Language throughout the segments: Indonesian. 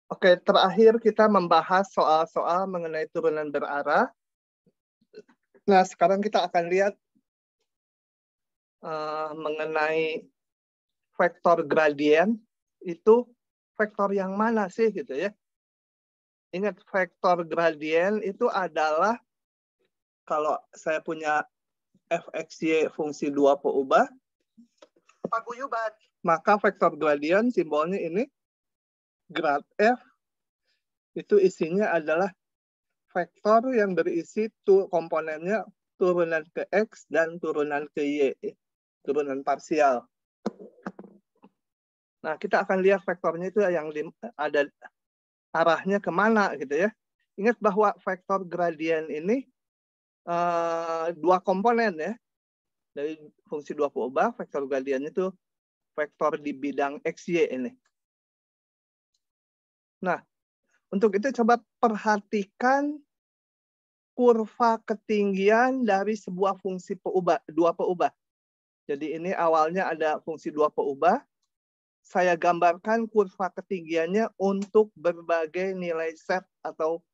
Oke, terakhir kita membahas soal-soal mengenai turunan berarah. Nah, sekarang kita akan lihat mengenai vektor gradien. Itu vektor yang mana sih gitu ya? Ingat, vektor gradien itu adalah kalau saya punya fxy fungsi 2 peubah paguyuban, maka vektor gradien simbolnya ini grad f itu isinya adalah vektor yang berisi komponennya turunan ke x dan turunan ke y, turunan parsial. Nah, kita akan lihat vektornya itu yang ada arahnya kemana gitu ya. Ingat bahwa vektor gradien ini dua komponen ya. Dari fungsi 2 peubah, vektor gradien itu vektor di bidang xy ini. Nah, untuk itu coba perhatikan kurva ketinggian dari sebuah fungsi peubah, 2 peubah. Jadi ini awalnya ada fungsi 2 peubah. Saya gambarkan kurva ketinggiannya untuk berbagai nilai set atau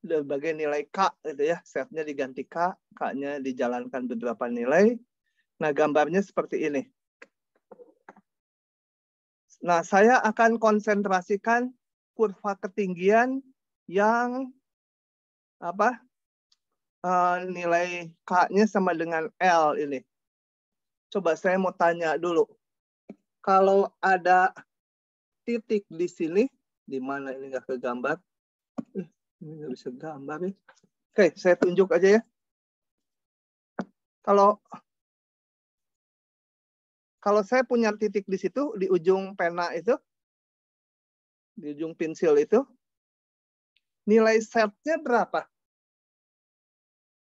berbagai nilai K gitu ya. Setnya diganti K, K-nya dijalankan beberapa nilai. Nah, gambarnya seperti ini. Nah, saya akan konsentrasikan kurva ketinggian yang nilai K-nya sama dengan L ini. Coba saya mau tanya dulu. Kalau ada titik di sini, di mana ini nggak kegambar? Ini nggak bisa gambar nih. Oke, saya tunjuk aja ya. Kalau saya punya titik di situ, di ujung pena itu, di ujung pensil itu, nilai setnya berapa?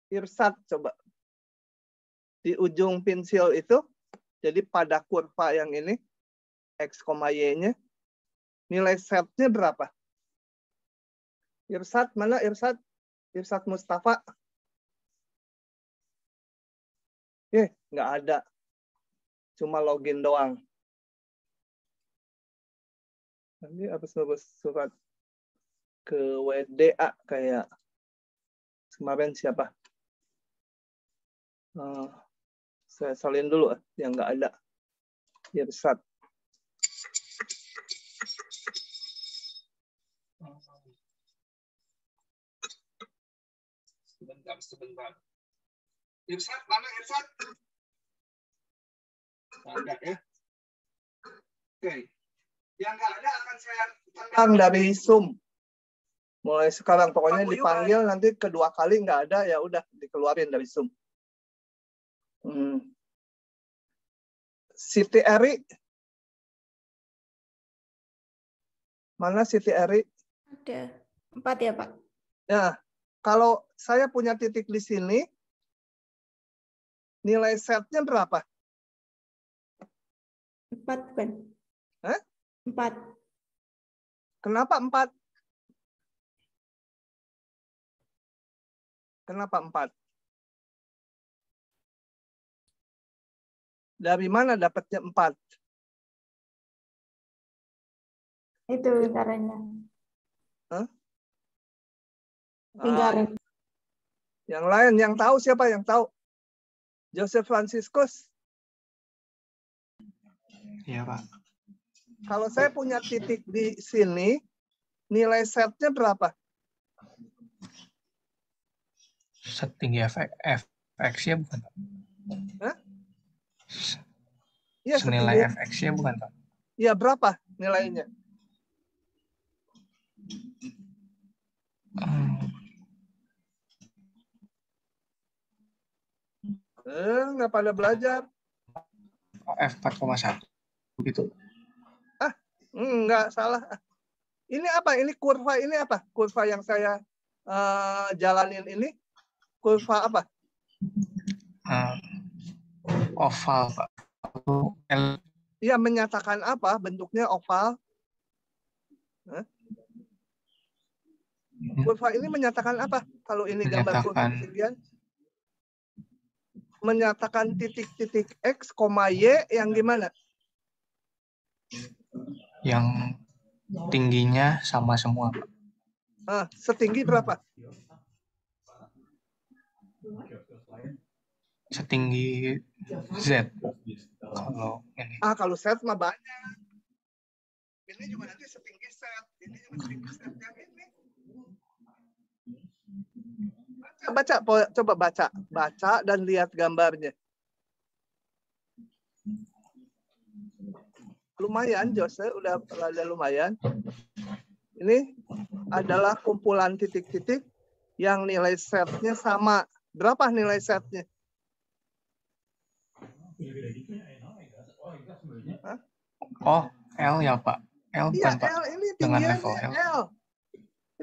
Irsat coba. Di ujung pensil itu, jadi pada kurva yang ini, X, Y-nya, nilai setnya berapa? Irsat, mana Irsat? Irsat Mustafa. Nggak ada. Cuma login doang. Nanti habis surat ke WDA kayak kemarin siapa? Saya salin dulu yang nggak ada. Irsat. Sebentar. Irsat, mana Irsat? Ada ya. Oke. Yang nggak ada akan saya tendang dari Zoom. Mulai sekarang pokoknya dipanggil nanti kedua kali nggak ada ya udah dikeluarin dari Zoom. Siti Eri. Mana Siti Eri? Ada 4 ya, Pak. Ya, kalau saya punya titik di sini, nilai setnya berapa? 4 bukan? Hah? 4. Kenapa 4? Kenapa 4? Dari mana dapatnya 4? Itu lingkarannya. Hah? Lingkaran. Yang lain, yang tahu siapa yang tahu? Joseph Franciscus. Iya, Pak. Kalau saya punya titik di sini, nilai setnya berapa? Setinggi fx-nya bukan, Pak? Hah? Ya, senilai fx-nya bukan, Pak? Iya, berapa nilainya? Nggak pada belajar. F4,1 gitu. Nggak salah. Ini apa? Ini kurva ini apa? Kurva yang saya jalanin ini kurva apa? Oval, Pak. Iya, menyatakan apa? Bentuknya oval. Kurva ini menyatakan apa? Kalau ini gambar kurva ketinggian. Menyatakan titik-titik X, Y yang gimana? Yang tingginya sama semua, Pak. Setinggi berapa? Setinggi Z. Kalau ini. Kalau set mah banyak. Ini juga nanti setinggi set. Ini juga setinggi set yang ini. Coba baca dan lihat gambarnya. Lumayan, Jose, udah lumayan. Ini adalah kumpulan titik-titik yang nilai setnya sama. Berapa nilai setnya? Oh, L ya, Pak. L bukan, Iya, Pak. L ini Dengan tinggiannya level L. L.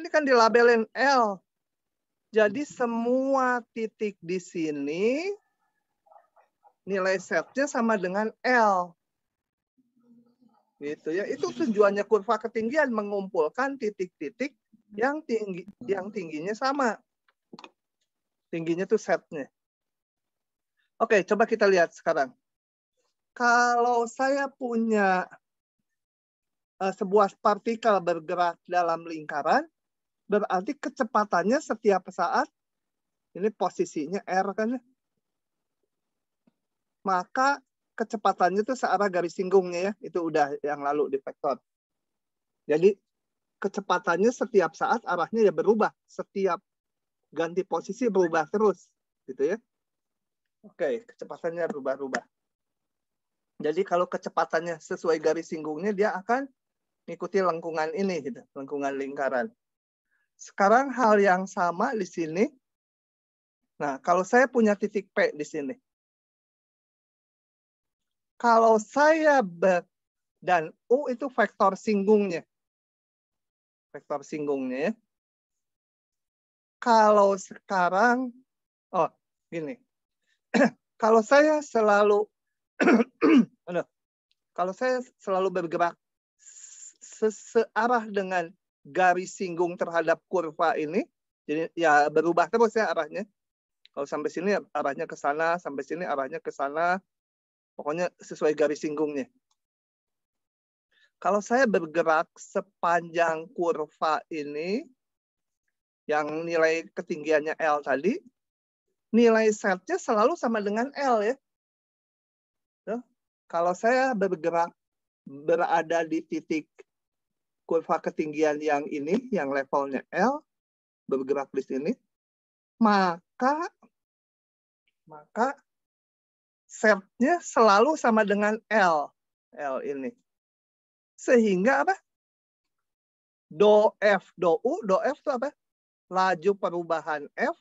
Ini kan dilabelin L. Jadi semua titik di sini nilai setnya sama dengan L. Gitu ya. Itu tujuannya kurva ketinggian, mengumpulkan titik-titik yang tingginya sama. Tingginya tuh setnya. Oke, coba kita lihat sekarang. Kalau saya punya sebuah partikel bergerak dalam lingkaran, berarti kecepatannya setiap saat, ini posisinya R kan ya, maka kecepatannya itu searah garis singgungnya ya, itu udah yang lalu di vektor. Jadi kecepatannya setiap saat arahnya ya berubah, setiap ganti posisi berubah terus, gitu ya. Oke, kecepatannya berubah-ubah. Jadi kalau kecepatannya sesuai garis singgungnya, dia akan mengikuti lengkungan ini, gitu, lengkungan lingkaran. Sekarang hal yang sama di sini. Nah, kalau saya punya titik P di sini. Kalau saya dan U itu vektor singgungnya. Vektor singgungnya ya. Kalau sekarang, gini. Kalau saya selalu bergerak searah dengan garis singgung terhadap kurva ini, jadi ya berubah terus ya arahnya. Kalau sampai sini arahnya ke sana, sampai sini arahnya ke sana, pokoknya sesuai garis singgungnya. Kalau saya bergerak sepanjang kurva ini, yang nilai ketinggiannya L tadi, nilai setnya selalu sama dengan L ya. Kalau saya bergerak berada di titik kurva ketinggian yang ini, yang levelnya L, bergerak di sini, maka setnya selalu sama dengan L ini. Sehingga apa? Do F, do U, do F itu apa? Laju perubahan F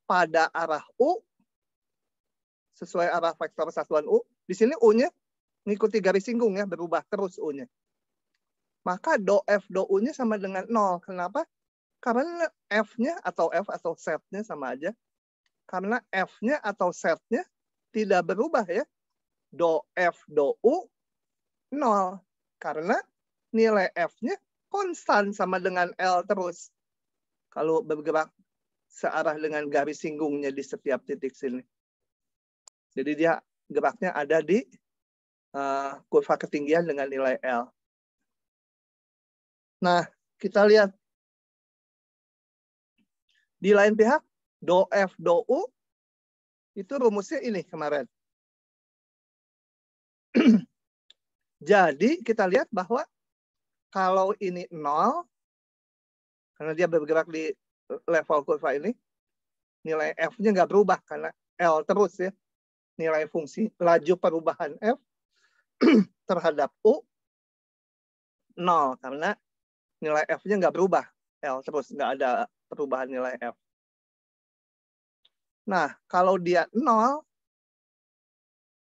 pada arah U, sesuai arah vektor satuan U. Di sini U-nya mengikuti garis singgung ya, berubah terus U-nya. Maka do F, do U-nya sama dengan 0. Kenapa? Karena F-nya atau F atau set-nya sama aja. Karena F-nya atau set-nya tidak berubah ya. Do F, do U, 0. Karena nilai F-nya konstan sama dengan L terus. Kalau bergerak searah dengan garis singgungnya di setiap titik sini. Jadi dia geraknya ada di kurva ketinggian dengan nilai L. Nah, kita lihat. Di lain pihak, do F, do U, itu rumusnya ini kemarin. Jadi kita lihat bahwa kalau ini 0, karena dia bergerak di level kurva ini, nilai F-nya nggak berubah karena L terus ya. Nilai fungsi laju perubahan F terhadap U 0 karena nilai F-nya nggak berubah. L terus, nggak ada perubahan nilai F. Nah, kalau dia 0,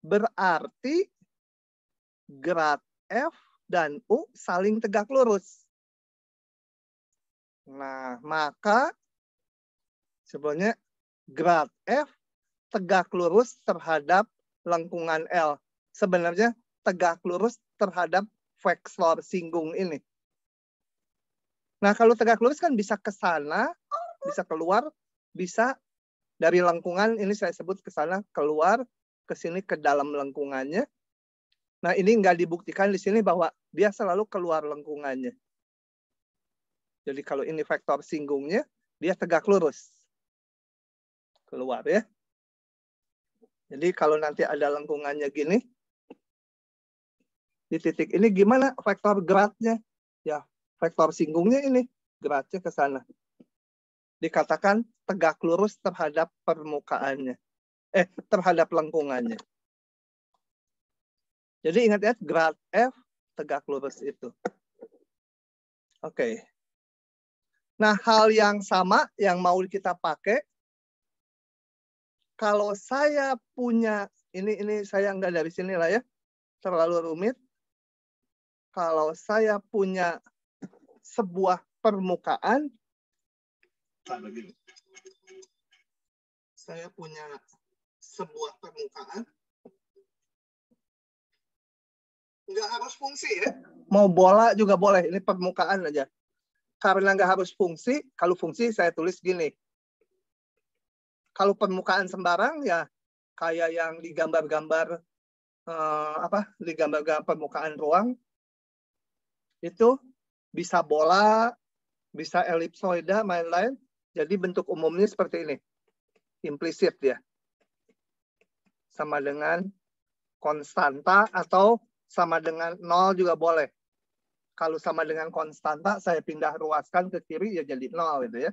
berarti grad F dan U saling tegak lurus. Nah, maka sebenarnya grad F tegak lurus terhadap lengkungan L. Sebenarnya tegak lurus terhadap vektor singgung ini. Nah, kalau tegak lurus kan bisa ke sana, bisa keluar, bisa dari lengkungan, ini saya sebut ke sana, keluar, ke sini ke dalam lengkungannya. Nah, ini nggak dibuktikan di sini bahwa dia selalu keluar lengkungannya. Jadi kalau ini vektor singgungnya, dia tegak lurus. Keluar ya. Jadi kalau nanti ada lengkungannya gini, di titik ini gimana vektor geraknya? Ya, vektor singgungnya ini, geraknya ke sana. Dikatakan tegak lurus terhadap permukaannya. Terhadap lengkungannya. Jadi ingat ya, grad F tegak lurus itu. Oke. Nah, hal yang sama yang mau kita pakai, kalau saya punya, ini saya nggak dari sini lah ya, terlalu rumit. Kalau saya punya sebuah permukaan, saya punya sebuah permukaan, nggak harus fungsi ya. Mau bola juga boleh, ini permukaan aja. Karena nggak harus fungsi, kalau fungsi saya tulis gini. Kalau permukaan sembarang ya kayak yang digambar-gambar digambar-gambar permukaan ruang itu bisa bola, bisa elipsoida, lain-lain. Jadi bentuk umumnya seperti ini. Implisit ya. Sama dengan konstanta atau sama dengan 0 juga boleh. Kalau sama dengan konstanta, saya pindah ruaskan ke kiri, ya jadi 0 gitu ya.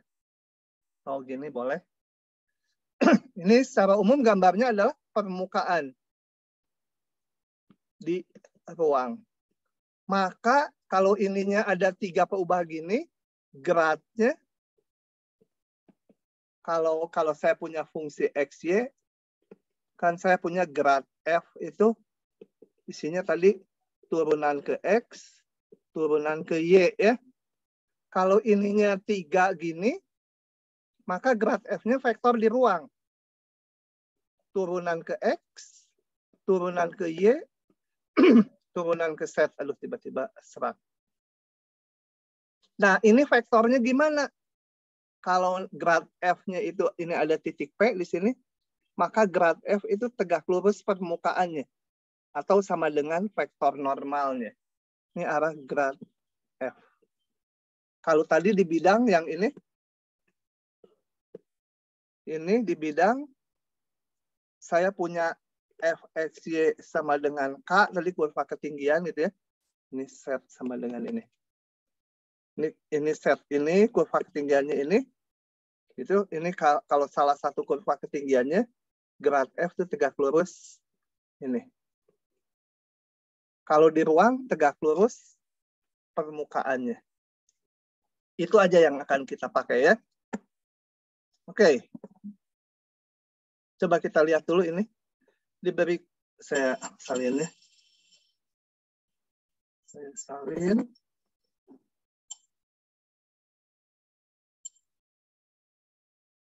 Oh, gini boleh. Ini secara umum gambarnya adalah permukaan di ruang. Maka kalau ininya ada 3 peubah gini, gradnya, kalau saya punya fungsi X, Y, kan saya punya grad F itu isinya tadi turunan ke X, turunan ke Y ya. Kalau ininya 3 gini, maka grad F-nya vektor di ruang. Turunan ke X, turunan ke Y, turunan ke Z. Aduh, tiba-tiba serat. Nah, ini vektornya gimana? Kalau grad F-nya itu, ini ada titik P di sini, maka grad F itu tegak lurus permukaannya. Atau sama dengan vektor normalnya. Ini arah grad F. Kalau tadi di bidang yang ini di bidang saya punya Fxy sama dengan K, tadi kurva ketinggian gitu ya. Ini set sama dengan ini. Ini set ini, kurva ketinggiannya ini. Ini kalau salah satu kurva ketinggiannya, grad F itu tegak lurus ini. Kalau di ruang, tegak lurus permukaannya. Itu aja yang akan kita pakai ya. Oke. Coba kita lihat dulu ini. Diberi, saya salin ya. Saya salin.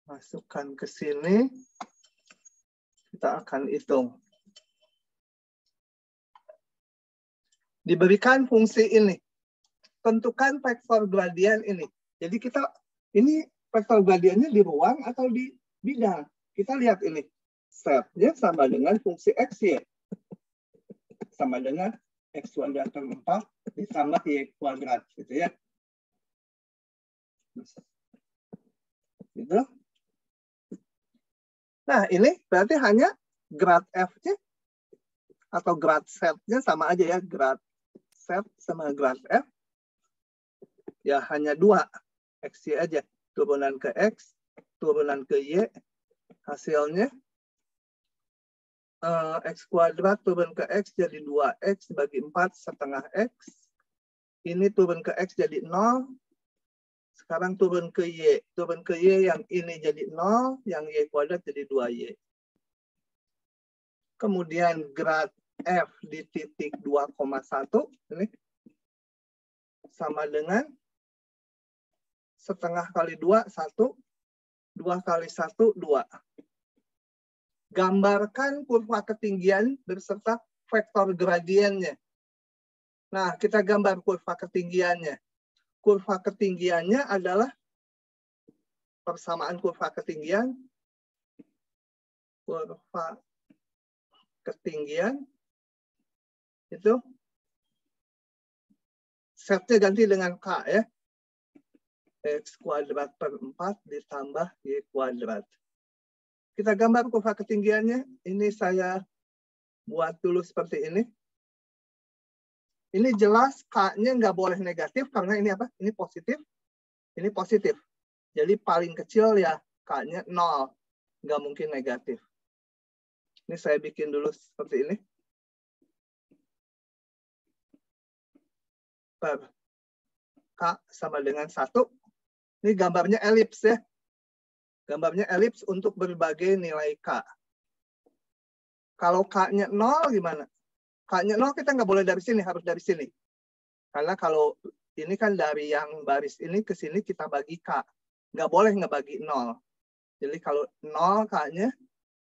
Masukkan ke sini. Kita akan hitung. Diberikan fungsi ini. Tentukan vektor gradien ini. Jadi ini vektor gradiennya di ruang atau di bidang. Kita lihat ini. Setnya sama dengan fungsi X, Y. Sama dengan X kuadrat per 4 ditambah Y kuadrat. Gitu ya. Gitu. Nah, ini berarti hanya grad F-nya atau grad Z-nya sama aja ya. Grad Z sama grad F. Ya hanya 2. X, Y aja. Turunan ke X, turunan ke Y. Hasilnya X kuadrat turun ke X jadi 2X bagi 4 setengah X. Ini turun ke X jadi 0. Sekarang turun ke Y. Turun ke Y yang ini jadi 0. Yang Y kuadrat jadi 2Y. Kemudian grad F di titik 2,1. Ini sama dengan setengah kali 2, 1. 2 kali 1, 2. Gambarkan kurva ketinggian beserta vektor gradiennya. Nah, kita gambar kurva ketinggiannya. Kurva ketinggiannya adalah persamaan kurva ketinggian. Kurva ketinggian Itu setnya ganti dengan K ya. X kuadrat per 4 ditambah Y kuadrat. Kita gambar kurva ketinggiannya. Ini saya buat dulu seperti ini. Ini jelas K-nya nggak boleh negatif karena ini apa? Ini positif. Ini positif. Jadi paling kecil ya K-nya 0. Nggak mungkin negatif. Ini saya bikin dulu seperti ini. Per K sama dengan 1. Ini gambarnya elips ya. Gambarnya elips untuk berbagai nilai K. Kalau K-nya 0 gimana? K-nya 0 kita nggak boleh dari sini, harus dari sini. Karena kalau ini kan dari yang baris ini ke sini kita bagi K. Nggak boleh ngebagi 0. Jadi kalau 0 K-nya,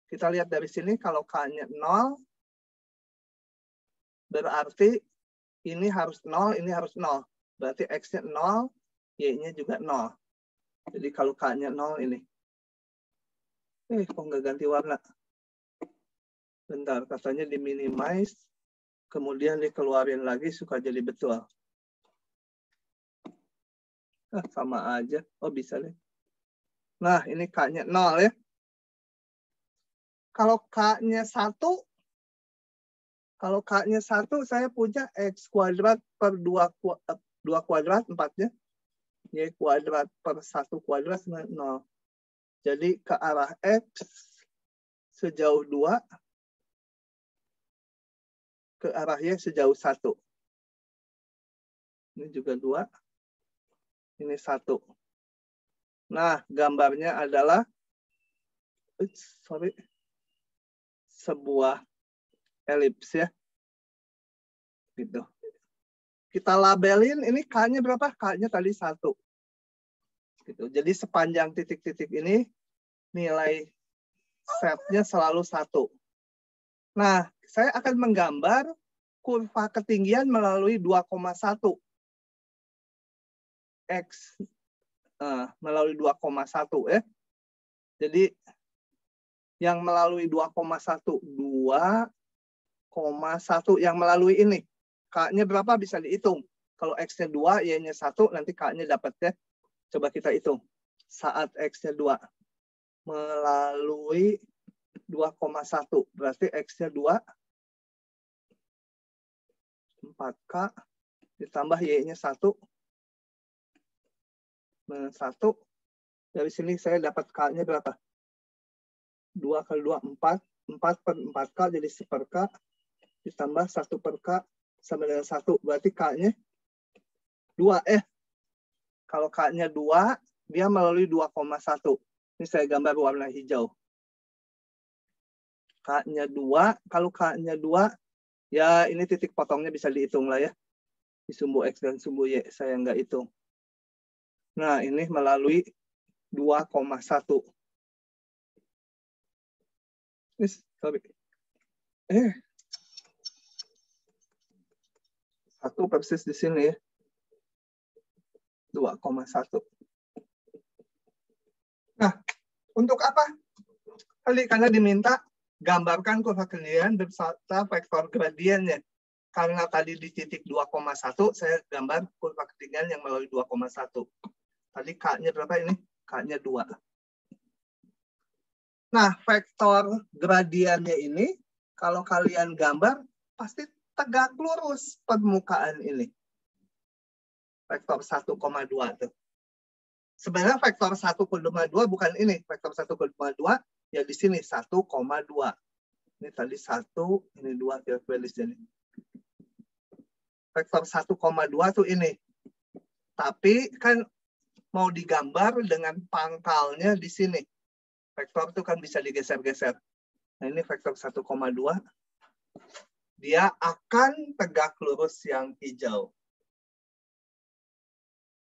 kita lihat dari sini kalau K-nya 0, berarti ini harus 0, ini harus 0. Berarti X-nya 0, Y-nya juga 0. Jadi kalau K-nya 0 ini. Kok nggak ganti warna? Bentar, katanya di-minimize. Kemudian dikeluarin lagi, suka jadi betul. Sama aja. Oh, bisa deh. Nah, ini K-nya 0 ya. Kalau K-nya 1, saya punya X kuadrat per 2 kuadrat, 4-nya. Y kuadrat per 1 kuadrat sama 0. Jadi ke arah X sejauh 2, ke arah Y sejauh 1. Ini juga 2, ini 1. Nah, gambarnya adalah sebuah elips ya. Gitu. Kita labelin ini K-nya berapa? K-nya tadi 1. Gitu. Jadi sepanjang titik-titik ini nilai setnya selalu 1. Nah, saya akan menggambar kurva ketinggian melalui 2,1 X melalui 2,1 ya. Jadi yang melalui 2,1 yang melalui ini. K-nya berapa bisa dihitung. Kalau X-nya 2, Y-nya 1, nanti K-nya dapat ya. Coba kita hitung. Saat X-nya 2 melalui 2,1. Berarti X-nya 2. 4K ditambah Y-nya 1. Dengan 1. Dari sini saya dapat K-nya berapa? 2 kali 2, 4. 4 per 4K jadi 1/K. Ditambah 1 per K sama dengan 1. Berarti K-nya 2. Kalau K-nya 2, dia melalui 2,1. Ini saya gambar warna hijau. K-nya 2. Kalau K-nya 2, ya ini titik potongnya bisa dihitung lah ya. Di sumbu X dan sumbu Y. Saya nggak hitung. Nah, ini melalui 2,1. Sorry. 1 persis di sini ya. 2,1. Nah, untuk apa? Karena diminta gambarkan kurva ketinggian beserta vektor gradiennya. Karena tadi di titik 2,1, saya gambar kurva ketinggian yang melalui 2,1. Tadi K-nya berapa ini? K-nya 2. Nah, vektor gradiennya ini, kalau kalian gambar, pasti tegak lurus permukaan ini. Vektor 1,2 tuh. Sebenarnya vektor 1,2 bukan ini. Vektor 1,2 ya di sini 1,2. Ini tadi 1, ini 2 kira-kira di sini. Vektor 1,2 tuh ini. Tapi kan mau digambar dengan pangkalnya di sini. Vektor itu kan bisa digeser-geser. Nah, ini vektor 1,2. Dia akan tegak lurus yang hijau.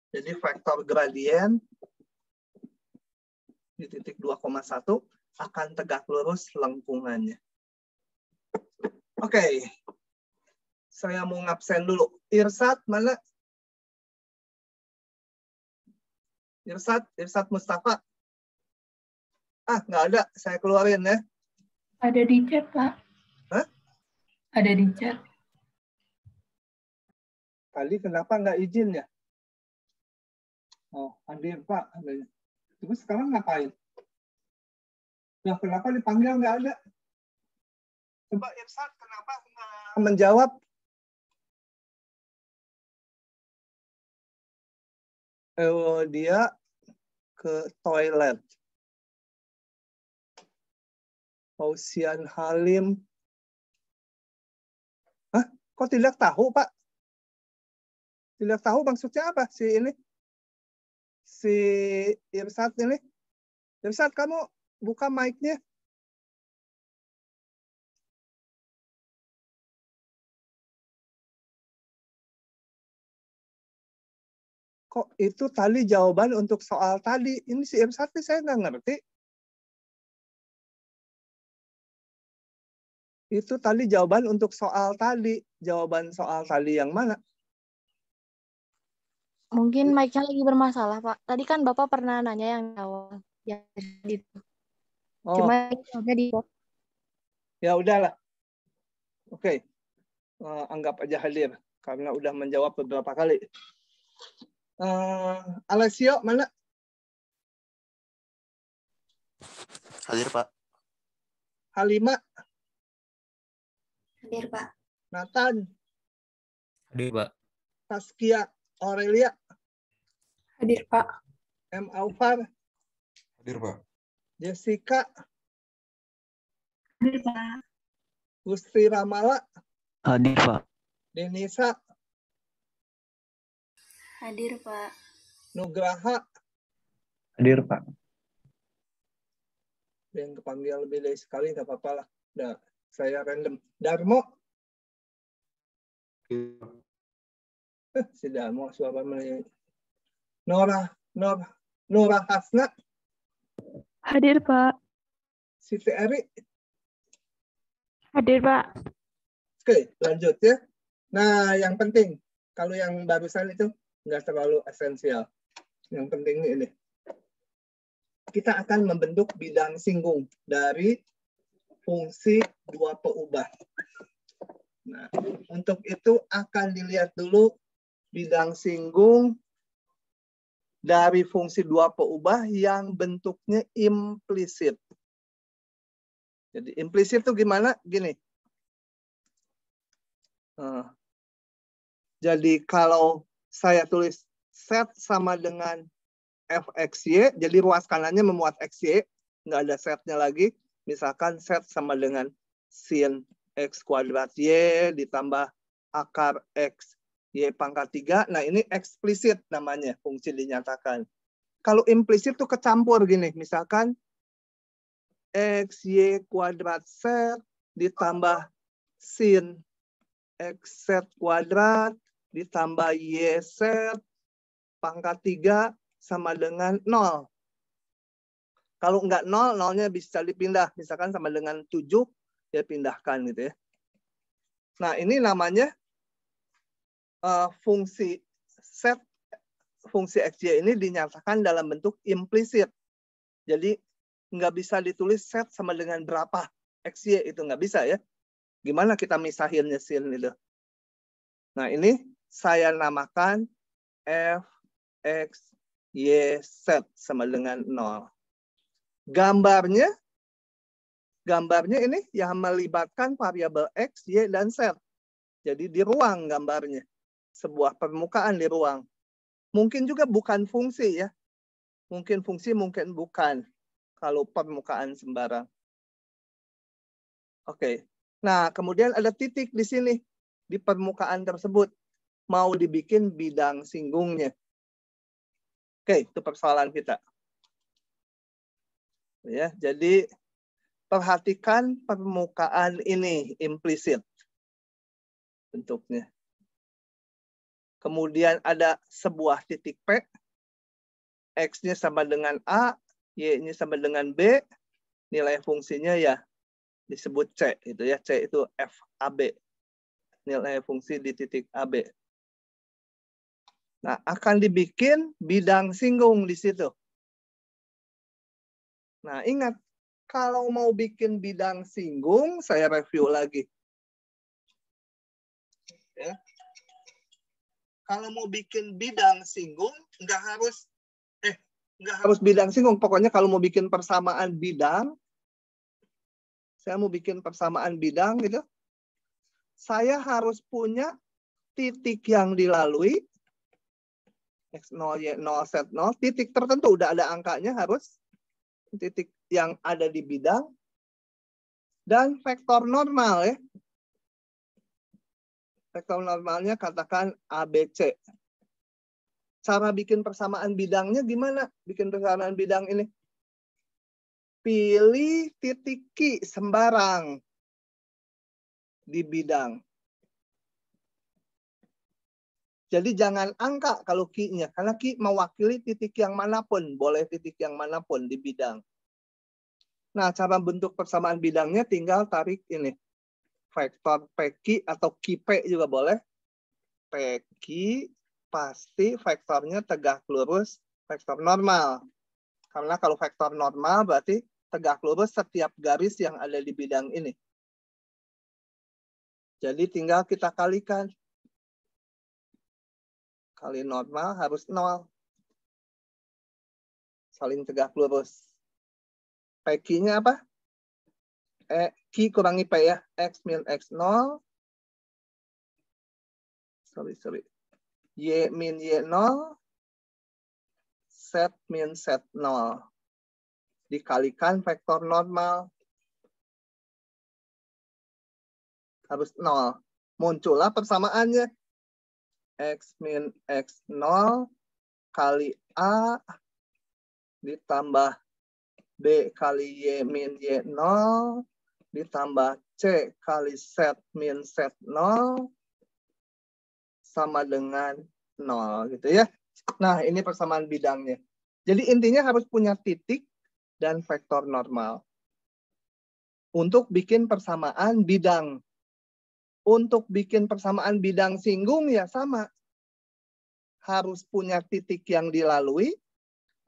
Jadi vektor gradien di titik 2,1 akan tegak lurus lengkungannya. Oke. Saya mau ngabsen dulu. Irsad mana? Irsad Mustafa. Nggak ada. Saya keluarin ya. Ada di chat, Pak. Hah? Ada di chat. Tadi kenapa nggak izin ya? Oh, hadir Pak. Terus sekarang ngapain? Nah, kenapa dipanggil nggak ada? Coba Irsad, kenapa nggak menjawab? Dia ke toilet. Fauzian Halim. Hah? Kok tidak tahu, Pak? Tidak tahu maksudnya apa si ini? Si Irsad ini? Irsad, kamu buka mic-nya. Kok itu tadi jawaban untuk soal tadi? Ini si Irsad saya nggak ngerti. Itu tadi jawaban untuk soal tadi. Jawaban soal tadi yang mana? Mungkin mic-nya lagi bermasalah, Pak. Tadi kan Bapak pernah nanya yang awal. Ya, gitu. Oh, Cuma jawabnya di ya udahlah. Oke. Anggap aja hadir. Karena udah menjawab beberapa kali. Alessio, mana? Hadir, Pak. Halima, Hadir, Pak. Nathan, Hadir, Pak. Saskia, Aurelia, Hadir, Pak. M. Aufar, Hadir, Pak. Jessica, Hadir, Pak. Gusti Ramala, Hadir, Pak. Denisa, Hadir, Pak. Nugraha, Hadir, Pak. yang kepanggil lebih dari sekali nggak apa-apa lah. Nah, saya random. Darmo, si Darmo siapa namanya? Nora Hasna, Hadir, Pak. Siti Eri. Hadir, Pak. Oke, lanjut ya. Nah, yang penting kalau yang barusan itu nggak terlalu esensial. Yang penting ini. Kita akan membentuk bidang singgung dari fungsi dua peubah. Nah, untuk itu akan dilihat dulu bidang singgung dari fungsi dua peubah yang bentuknya implisit. Jadi implisit itu gimana? Gini. Jadi kalau saya tulis set sama dengan fxy, jadi ruas kanannya memuat xy, nggak ada setnya lagi. Misalkan set sama dengan sin x kuadrat y ditambah akar x y pangkat 3. Nah ini eksplisit namanya, fungsi dinyatakan. Kalau implisit tuh kecampur gini, misalkan x y kuadrat set ditambah sin x set kuadrat ditambah y set pangkat 3 sama dengan 0. Kalau enggak 0, 0-nya bisa dipindah. Misalkan sama dengan 7, ya pindahkan gitu ya. Nah, ini namanya fungsi set, fungsi xy ini dinyatakan dalam bentuk implisit. Jadi, nggak bisa ditulis set sama dengan berapa xy, itu nggak bisa ya. Gimana kita misahinnya sin itu? Nah, ini saya namakan f, x, y, z sama dengan 0. Gambarnya ini yang melibatkan variabel x, y, dan z. Jadi di ruang gambarnya. Sebuah permukaan di ruang. Mungkin juga bukan fungsi ya. Mungkin fungsi, mungkin bukan. Kalau permukaan sembarang. Oke. Nah, kemudian ada titik di sini. Di permukaan tersebut. Mau dibikin bidang singgungnya. Oke, itu persoalan kita. Ya, jadi perhatikan permukaan ini implisit bentuknya. Kemudian ada sebuah titik P, X-nya sama dengan A, Y-nya sama dengan B, nilai fungsinya ya disebut C, itu ya, C itu FAB, nilai fungsi di titik AB. Nah, akan dibikin bidang singgung di situ. Nah, ingat, kalau mau bikin bidang singgung, saya review lagi. Ya. Kalau mau bikin bidang singgung, nggak harus bidang singgung. Pokoknya kalau mau bikin persamaan bidang, saya mau bikin persamaan bidang gitu, saya harus punya titik yang dilalui, X0, Y0, Z0, titik tertentu, udah ada angkanya harus, titik yang ada di bidang, dan vektor normal ya. Vektor normalnya katakan ABC. Cara bikin persamaan bidangnya gimana? Bikin persamaan bidang ini. Pilih titik Q sembarang di bidang. Jadi jangan angka kalau Q-nya. Karena Q mewakili titik yang manapun. Boleh titik yang manapun di bidang. Nah, cara bentuk persamaan bidangnya tinggal tarik ini. Vektor PQ atau QP juga boleh. PQ pasti vektornya tegak lurus vektor normal. Karena kalau vektor normal berarti tegak lurus setiap garis yang ada di bidang ini. Jadi tinggal kita kalikan. Kali normal harus 0. Saling tegak lurus. PQ-nya apa? Q kurangi P ya. X min X0. Sorry. Y min Y0. Z min Z0. Dikalikan vektor normal. Harus 0. Muncullah persamaannya. X min X0 kali A ditambah B kali Y min Y0 ditambah C kali Z min Z0 sama dengan 0 gitu ya. Nah, ini persamaan bidangnya. Jadi intinya harus punya titik dan vektor normal. Untuk bikin persamaan bidang. Untuk bikin persamaan bidang singgung ya sama. Harus punya titik yang dilalui.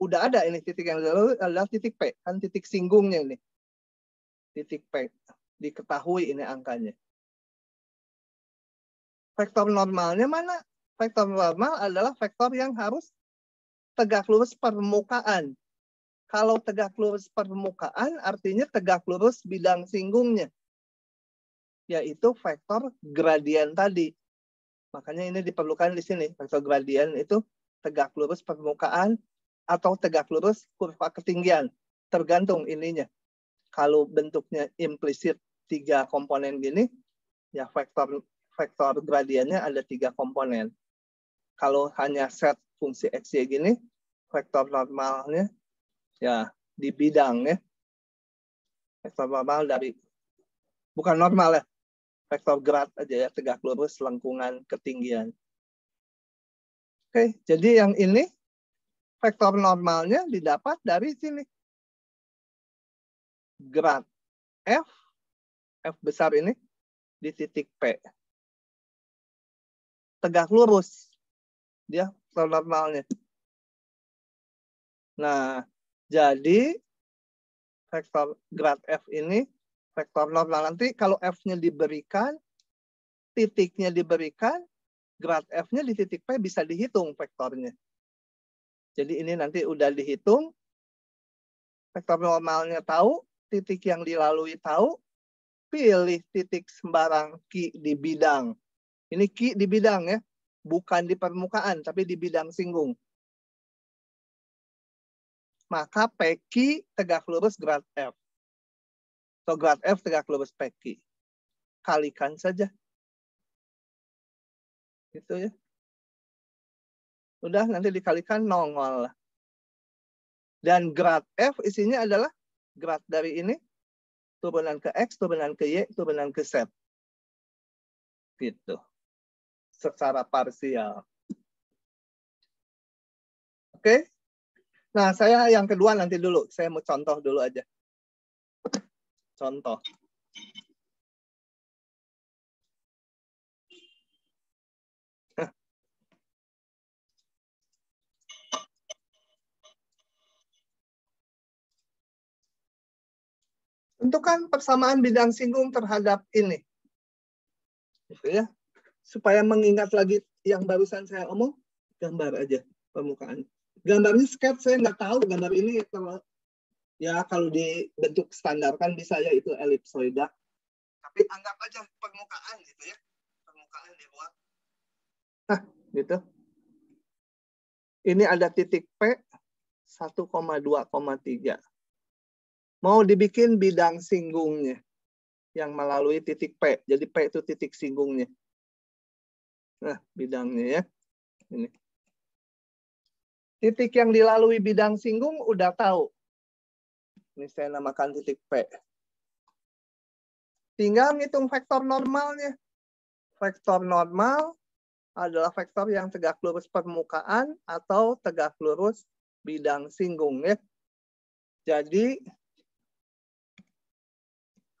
Udah ada ini titik yang dilalui adalah titik P. Kan titik singgungnya ini. Titik P. Diketahui ini angkanya. Vektor normalnya mana? Vektor normal adalah vektor yang harus tegak lurus permukaan. Kalau tegak lurus permukaan artinya tegak lurus bidang singgungnya. Yaitu vektor gradien tadi. Makanya ini diperlukan di sini. Vektor gradien itu tegak lurus permukaan atau tegak lurus kurva ketinggian. Tergantung ininya. Kalau bentuknya implisit 3 komponen gini, ya vektor gradiennya ada 3 komponen. Kalau hanya set fungsi XY gini, vektor normalnya ya di bidang ya. Vektor normal dari, bukan normal ya, vektor grad aja ya, tegak lurus lengkungan ketinggian. Oke, jadi yang ini vektor normalnya didapat dari sini. Grad F besar ini di titik P. Tegak lurus dia vektor normalnya. Nah, jadi vektor grad F ini vektor normal. Nanti kalau F-nya diberikan, titiknya diberikan, grad F-nya di titik P bisa dihitung vektornya. Jadi ini nanti udah dihitung, vektor normalnya tahu, titik yang dilalui tahu, pilih titik sembarang Q di bidang. Ini Q di bidang ya, bukan di permukaan, tapi di bidang singgung. Maka PQ tegak lurus grad F. Atau grad F tegak lurus PQ. Kalikan saja. Gitu ya. Udah nanti dikalikan nongol lah. Dan grad F isinya adalah grad dari ini. Turunan ke X, turunan ke Y, turunan ke Z. Gitu. Secara parsial. Oke. Nah, saya yang kedua nanti dulu. Saya mau contoh dulu aja. Contoh. Tentukan persamaan bidang singgung terhadap ini. Gitu ya. Supaya mengingat lagi yang barusan saya omong, gambar aja permukaan. Gambarnya sketch, saya nggak tahu gambar ini kalau ya kalau dibentuk standar kan bisa ya itu elipsoida. Tapi anggap aja permukaan gitu ya. Permukaan dibuat. Nah, gitu. Ini ada titik P 1,2,3. Mau dibikin bidang singgungnya yang melalui titik P. Jadi P itu titik singgungnya. Nah, bidangnya ya. Ini. Titik yang dilalui bidang singgung udah tahu. Ini saya namakan titik P. Tinggal ngitung vektor normalnya. Vektor normal adalah vektor yang tegak lurus permukaan atau tegak lurus bidang singgung ya. Jadi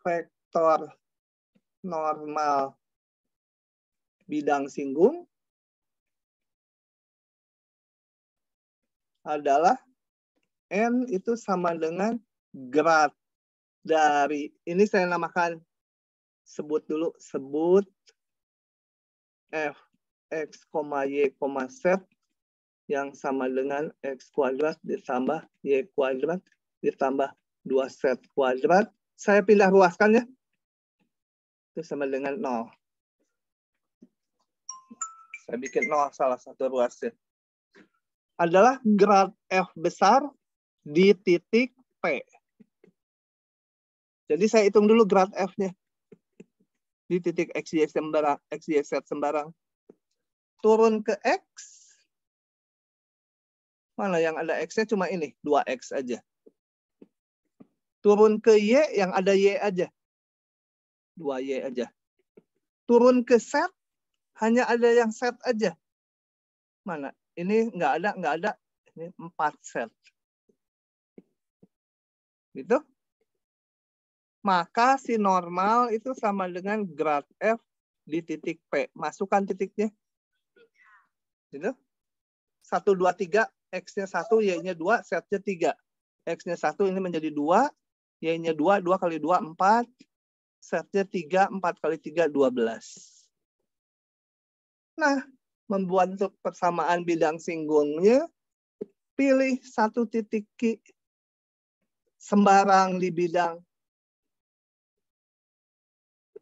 vektor normal bidang singgung adalah N itu sama dengan grad dari, ini saya namakan, sebut f x, y, z yang sama dengan x kuadrat ditambah y kuadrat ditambah 2z kuadrat. Saya pindah ruaskan ya. Itu sama dengan 0. Saya bikin 0 salah satu ruasnya. Adalah grad f besar di titik P. Jadi saya hitung dulu grad f-nya. Di titik x, y z sembarang. Turun ke x. Mana yang ada x-nya cuma ini, 2x aja. Turun ke y yang ada y aja. 2y aja. Turun ke z hanya ada yang z aja. Mana? Ini nggak ada. Ini 4 set. Gitu. Maka si normal itu sama dengan grad F di titik P. Masukkan titiknya. Gitu. 1, 2, 3. X-nya 1, Y-nya 2, Z-nya 3. X-nya 1 ini menjadi 2. Y-nya 2, 2 kali 2, 4. Z-nya 3, 4 kali 3, 12. Nah, membentuk persamaan bidang singgungnya, pilih satu titik Q sembarang di bidang.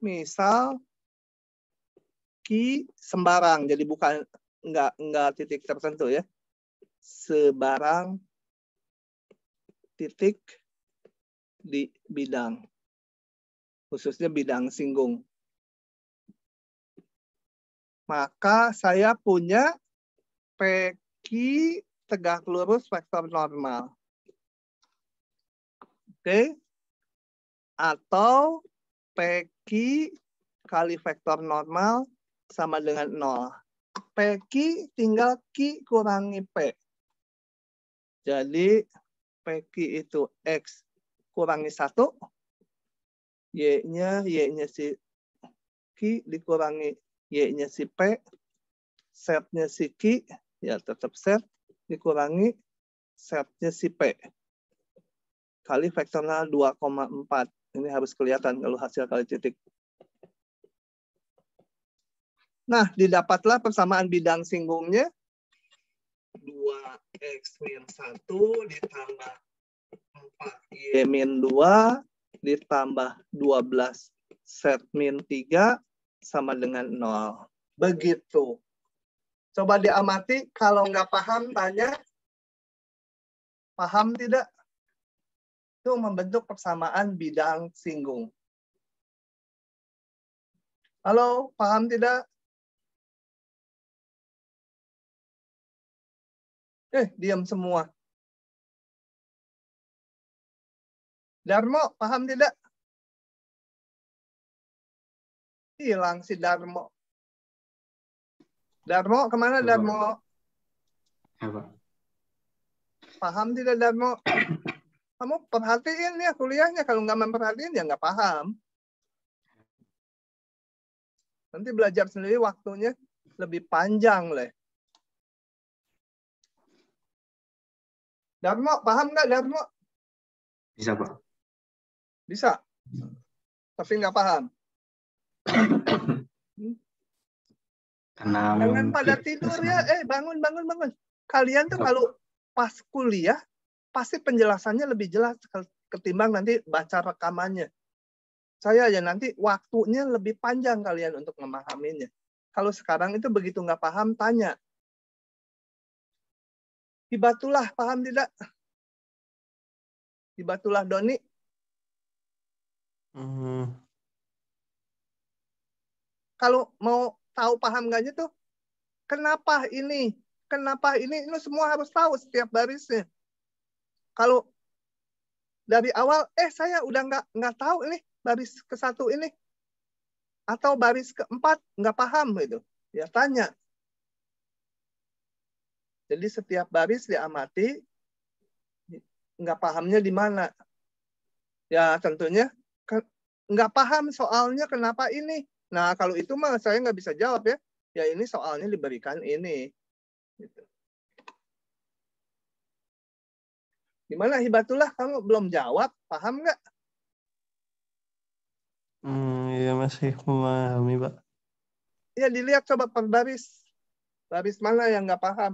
Misal Q sembarang, jadi bukan enggak titik tertentu ya. Sebarang titik di bidang. Khususnya bidang singgung. Maka saya punya PQ tegak lurus vektor normal. Oke. Atau PQ kali vektor normal sama dengan 0. PQ tinggal Q kurangi P. Jadi PQ itu X kurangi 1. Y-nya si Q dikurangi Y-nya si P, Z-nya si Q, ya tetap Z, dikurangi Z-nya si P. Kali vektornya 2,4. Ini harus kelihatan kalau hasil kali titik. Nah, didapatlah persamaan bidang singgungnya. 2x min 1 ditambah 4y min 2 ditambah 12z min 3 sama dengan 0. Begitu. Coba diamati, kalau nggak paham tanya. Paham tidak? Itu membentuk persamaan bidang singgung. Halo, paham tidak? Diam semua. Darmo, paham tidak? Hilang si Darmo. Darmo, kemana Darmo? Ya, Pak. Paham tidak Darmo? Kamu perhatiin ya kuliahnya. Kalau nggak memperhatiin ya nggak paham. Nanti belajar sendiri waktunya lebih panjang lah. Darmo, paham nggak Darmo? Bisa, Pak. Bisa. Tapi nggak paham. Tenang. Jangan pada tidur ya. Bangun. Kalian tuh kalau pas kuliah, pasti penjelasannya lebih jelas ketimbang nanti baca rekamannya. Saya ya nanti waktunya lebih panjang kalian untuk memahaminya. Kalau sekarang itu begitu nggak paham, tanya. Hibatullah, paham tidak? Hibatullah Doni. Kalau mau tahu paham nggaknya tuh, kenapa ini semua harus tahu setiap barisnya. Kalau dari awal, saya udah nggak tahu ini baris ke-1 ini, atau baris ke-4 nggak paham gitu, ya tanya. Jadi setiap baris diamati, nggak pahamnya di mana. Ya tentunya nggak paham soalnya kenapa ini. Nah kalau itu mah saya nggak bisa jawab ya. Ya ini soalnya diberikan ini. Gitu. Gimana Hibatullah, kamu belum jawab, paham nggak? Ya masih memahami, Pak. Ya dilihat coba per baris. Baris mana yang nggak paham?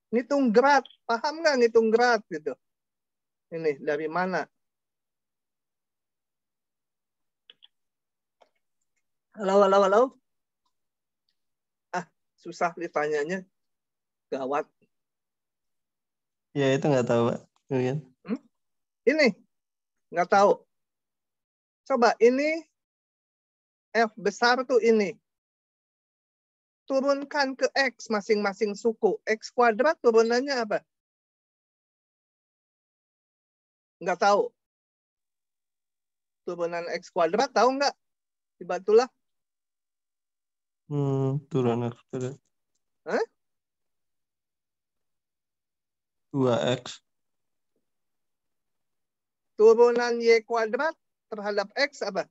Ngitung grad, paham nggak ngitung grad gitu? Ini dari mana? Halo. Susah ditanyanya, gawat. Ya itu nggak tahu, Pak. Ini nggak tahu. Coba ini F besar tuh ini. Turunkan ke X masing-masing suku. X kuadrat turunannya apa? Nggak tahu. Turunan X kuadrat tahu nggak? Hibatullah. Turunan X kuadrat. 2X. Turunan Y kuadrat terhadap X apa?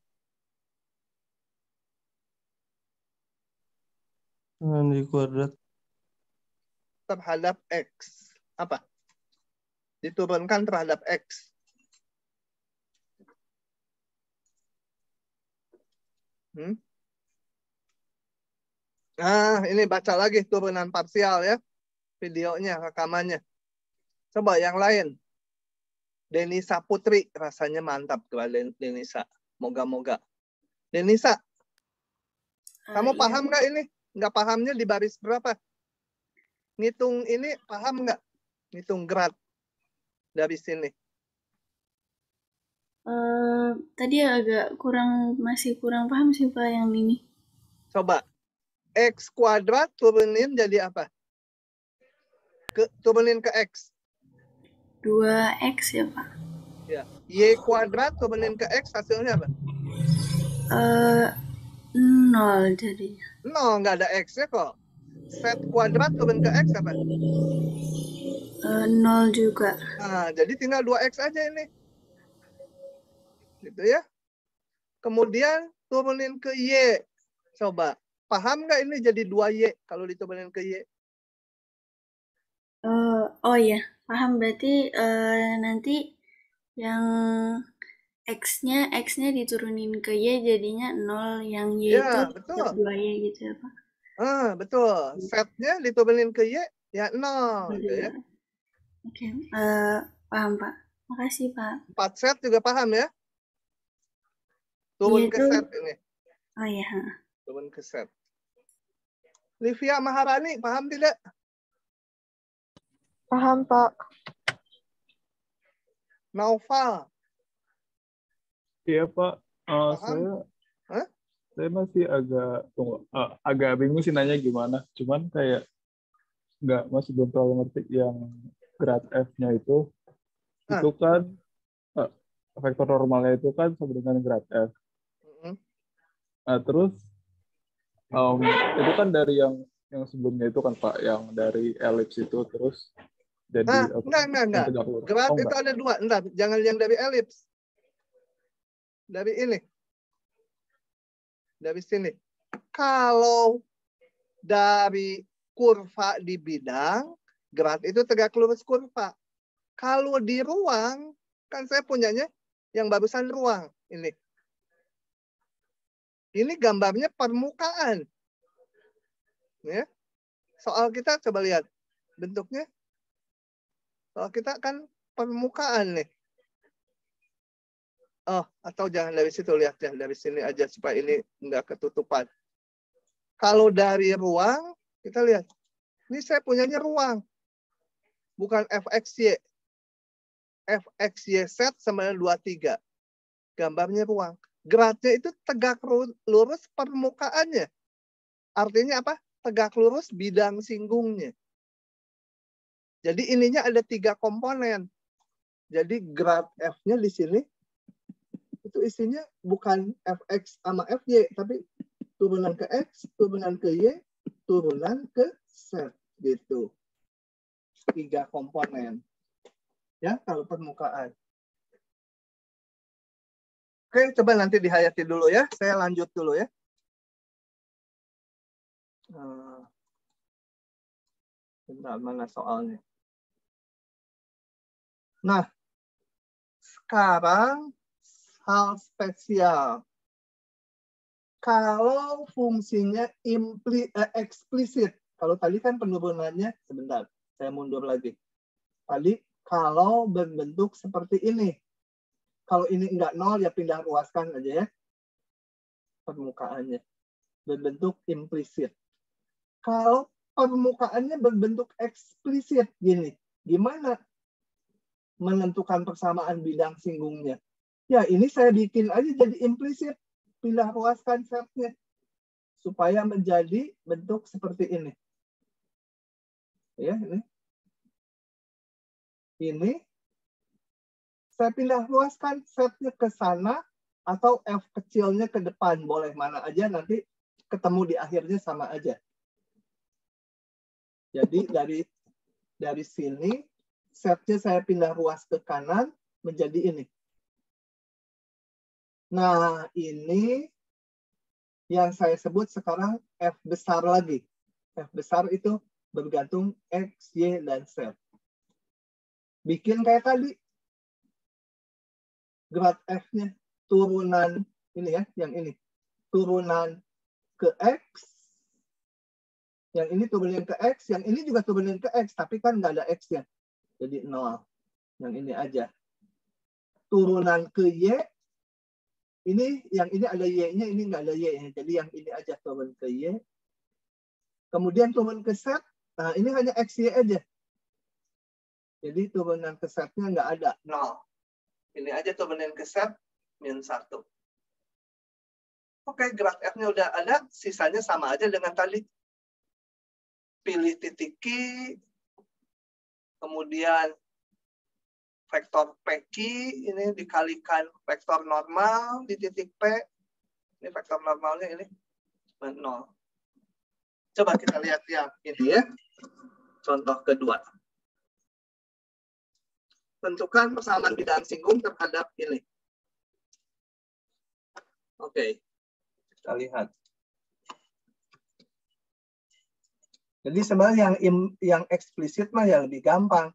Turunan Y kuadrat. Terhadap X. Apa? Diturunkan terhadap X. Nah, ini baca lagi turunan parsial ya. Videonya, rekamannya. Coba yang lain. Denisa Putri, rasanya mantap tuh Denisa. Moga-moga. Denisa, kamu paham nggak ini? Nggak pahamnya di baris berapa? Ngitung ini paham nggak? Ngitung grad dari sini. Tadi masih kurang paham sih Pak yang ini. Coba. X kuadrat turunin jadi apa? Turunin ke X. 2X ya Pak. Ya. Y kuadrat turunin ke X hasilnya apa? 0 jadinya. 0, nggak ada X-nya kok. Z kuadrat turun ke X apa? 0 juga. Nah, jadi tinggal 2X aja ini. Gitu ya. Kemudian turunin ke Y. Coba. Paham nggak ini jadi 2Y kalau diturunin ke Y? Oh iya, paham. Berarti nanti yang X-nya diturunin ke Y jadinya 0, yang Y itu betul. 2Y gitu ya Pak? Betul. Z-nya diturunin ke Y, ya 0. Gitu ya. Oke, paham Pak. Makasih Pak. 4 Z juga paham ya? Turun ke Z ini. Oh iya. Turun ke Z. Livia Maharani, paham tidak? Paham, Pak. Naufal. Iya Pak, saya masih agak bingung sih nanya gimana. Cuman kayak masih belum terlalu ngerti yang grad F-nya itu kan vektor normalnya itu kan sama dengan grad F. Nah terus itu kan dari yang sebelumnya itu kan Pak, yang dari elips itu terus jadi enggak. Grad itu ada 2. Entar, jangan yang dari elips. Dari ini. Dari sini. Kalau dari kurva di bidang, grad itu tegak lurus kurva. Kalau di ruang, kan saya punyanya yang barusan ruang. Ini. Ini gambarnya permukaan. Ya. Soal kita coba lihat bentuknya. Soal kita kan permukaan nih. Oh, atau jangan dari situ, lihat ya, dari sini aja supaya ini enggak ketutupan. Kalau dari ruang, kita lihat. Ini saya punyanya ruang. Bukan fxy. Fxy set sama dengan 23. Gambarnya ruang. Geraknya itu tegak lurus permukaannya. Artinya apa? Tegak lurus bidang singgungnya. Jadi ininya ada 3 komponen. Jadi grad F-nya di sini itu isinya bukan Fx sama Fy, tapi turunan ke X, turunan ke Y, turunan ke Z. Gitu. 3 komponen. Ya, kalau permukaan. Oke, coba nanti dihayati dulu ya. Saya lanjut dulu ya. Bentar, mana soalnya? Nah, sekarang hal spesial. Kalau fungsinya eksplisit. Kalau tadi kan penurunannya, sebentar, saya mundur lagi. Tadi kalau berbentuk seperti ini. Kalau ini enggak 0, ya pindah ruaskan aja ya. Permukaannya. Berbentuk implisit. Kalau permukaannya berbentuk eksplisit, gini. Gimana menentukan persamaan bidang singgungnya? Ya, ini saya bikin aja jadi implisit. Pindah ruaskan setnya. Supaya menjadi bentuk seperti ini. Ya, ini. Ini. Saya pindah luaskan setnya ke sana atau F kecilnya ke depan. Boleh mana aja, nanti ketemu di akhirnya sama aja. Jadi dari sini, setnya saya pindah ruas ke kanan menjadi ini. Nah, ini yang saya sebut sekarang F besar lagi. F besar itu bergantung X, Y, dan Z. Bikin kayak tadi. Grad F-nya turunan ini ya, yang ini. Turunan ke X. Yang ini turunin ke X, yang ini juga turunin ke X, tapi kan nggak ada X-nya. Jadi 0. Yang ini aja. Turunan ke Y. Ini, yang ini ada Y-nya, ini nggak ada Y-nya. Jadi yang ini aja turun ke Y. Kemudian turun ke Z. Nah, ini hanya X, Y aja. Jadi turunan ke Z-nya nggak ada. 0. Ini aja turunin ke Z, -1. Oke, grad F-nya udah ada, sisanya sama aja dengan tadi. Pilih titik Q, kemudian vektor PQ, ini dikalikan vektor normal di titik P. Ini vektor normalnya ini 0. Coba kita lihat yang ini ya. Contoh kedua. Tentukan persamaan bidang singgung terhadap ini. Oke, kita lihat. Jadi sebenarnya yang eksplisit mah ya lebih gampang.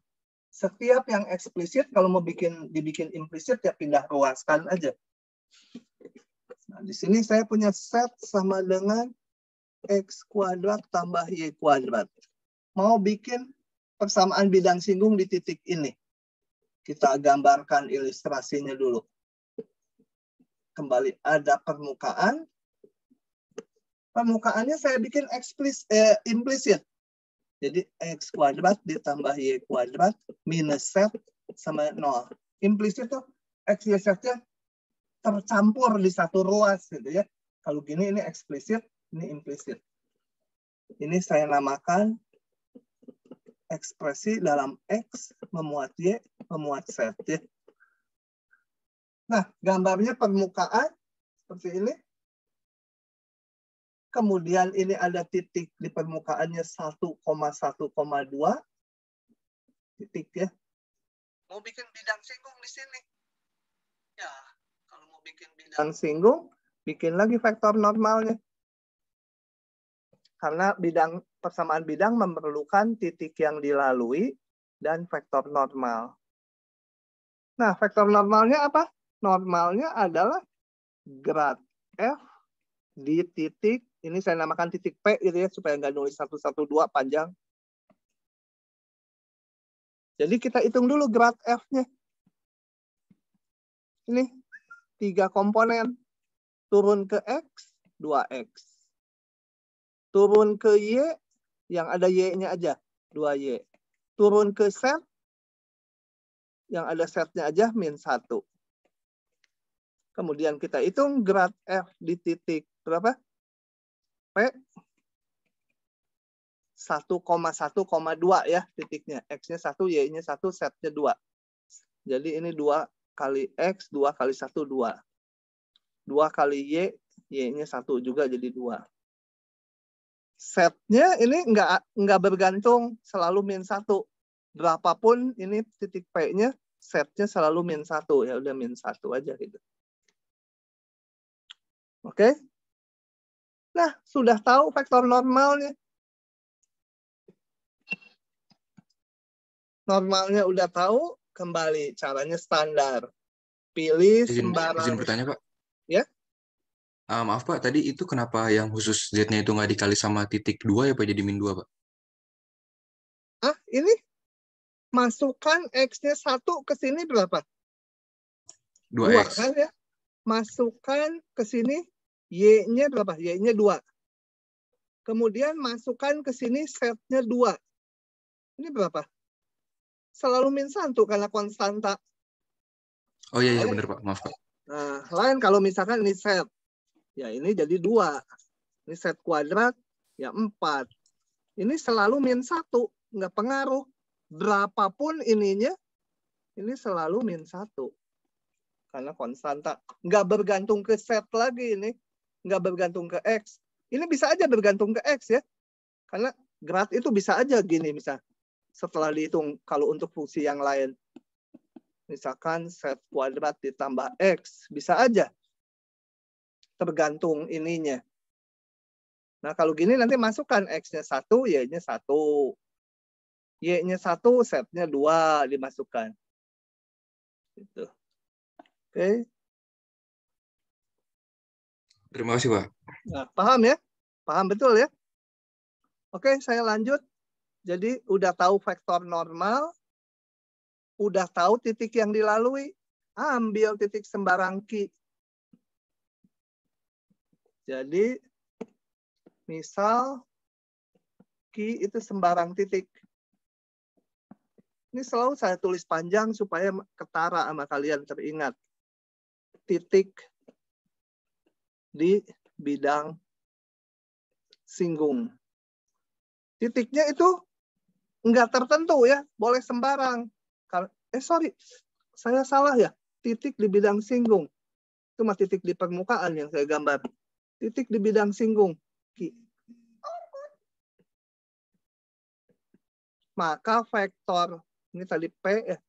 Setiap yang eksplisit kalau mau dibikin implisit ya pindah ruaskan aja. Nah, di sini saya punya set sama dengan X kuadrat tambah Y kuadrat. Mau bikin persamaan bidang singgung di titik ini. Kita gambarkan ilustrasinya dulu. Kembali ada permukaan. Permukaannya saya bikin implisit. Jadi X kuadrat ditambah Y kuadrat minus Z sama 0. Implisit tuh X, Y, Z-nya tercampur di satu ruas gitu ya. Kalau gini ini eksplisit, ini implisit. Ini saya namakan ekspresi dalam X memuat Y, memuat Z. Ya. Nah, gambarnya permukaan seperti ini. Kemudian ini ada titik di permukaannya 1,1,2. Titik ya. Mau bikin bidang singgung di sini. Ya, kalau mau bikin bidang singgung, bikin lagi vektor normalnya. Karena persamaan bidang memerlukan titik yang dilalui dan vektor normal. Nah, vektor normalnya apa? Normalnya adalah grad F di titik, ini saya namakan titik P gitu ya, supaya nggak nulis 112 panjang. Jadi kita hitung dulu grad F-nya. Ini 3 komponen. Turun ke X, 2X. Turun ke Y, yang ada Y-nya aja, 2Y. Turun ke Z, yang ada Z-nya aja, min 1. Kemudian kita hitung grad F di titik berapa? P 1,1,2 ya titiknya. X-nya 1, Y-nya 1, Z-nya 2. Jadi ini 2 kali X, 2 kali 1, 2. 2 kali Y, Y-nya 1 juga jadi 2. Z-nya ini nggak bergantung, selalu min 1. Berapapun ini titik P-nya, Z-nya selalu min 1. Ya udah min 1 aja gitu. Oke? Nah, sudah tahu vektor normalnya. Normalnya udah tahu, kembali caranya standar. Pilih Izin sembarang. bertanya, Pak. Ya? Maaf, Pak. Tadi itu kenapa yang khusus Z-nya itu nggak dikali sama titik 2 ya, Pak? Jadi min 2, Pak? Ini masukkan X-nya 1 ke sini berapa? 2X. 2 kan ya? Masukkan ke sini Y-nya berapa? Y-nya 2. Kemudian masukkan ke sini Z-nya 2. Ini berapa? Selalu min 1 karena konstanta. Oh iya, benar, Pak. Maaf, Pak. Nah, lain kalau misalkan ini Z. Ya ini jadi 2. Ini Z kuadrat, ya 4. Ini selalu min 1. Nggak pengaruh. Berapapun ininya, ini selalu min 1. Karena konstanta. Nggak bergantung ke Z lagi ini. Nggak bergantung ke X. Ini bisa aja bergantung ke X ya. Karena grad itu bisa aja gini misal. Setelah dihitung kalau untuk fungsi yang lain. Misalkan Z kuadrat ditambah X. Bisa aja. Tergantung ininya. Nah kalau gini nanti masukkan X-nya 1, Y-nya 1. Y-nya 1, Z-nya 2 dimasukkan. Gitu. Oke. Terima kasih, Pak. Nah, paham ya? Paham betul ya? Oke, saya lanjut. Jadi udah tahu vektor normal, udah tahu titik yang dilalui, ambil titik sembarang Q. Jadi misal Q itu sembarang titik. Ini selalu saya tulis panjang supaya ketara sama kalian teringat. Titik di bidang singgung. Titiknya itu nggak tertentu ya, boleh sembarang. Saya salah ya. Titik di bidang singgung. Itu mah titik di permukaan yang saya gambar. Titik di bidang singgung. Maka vektor, ini tadi P ya,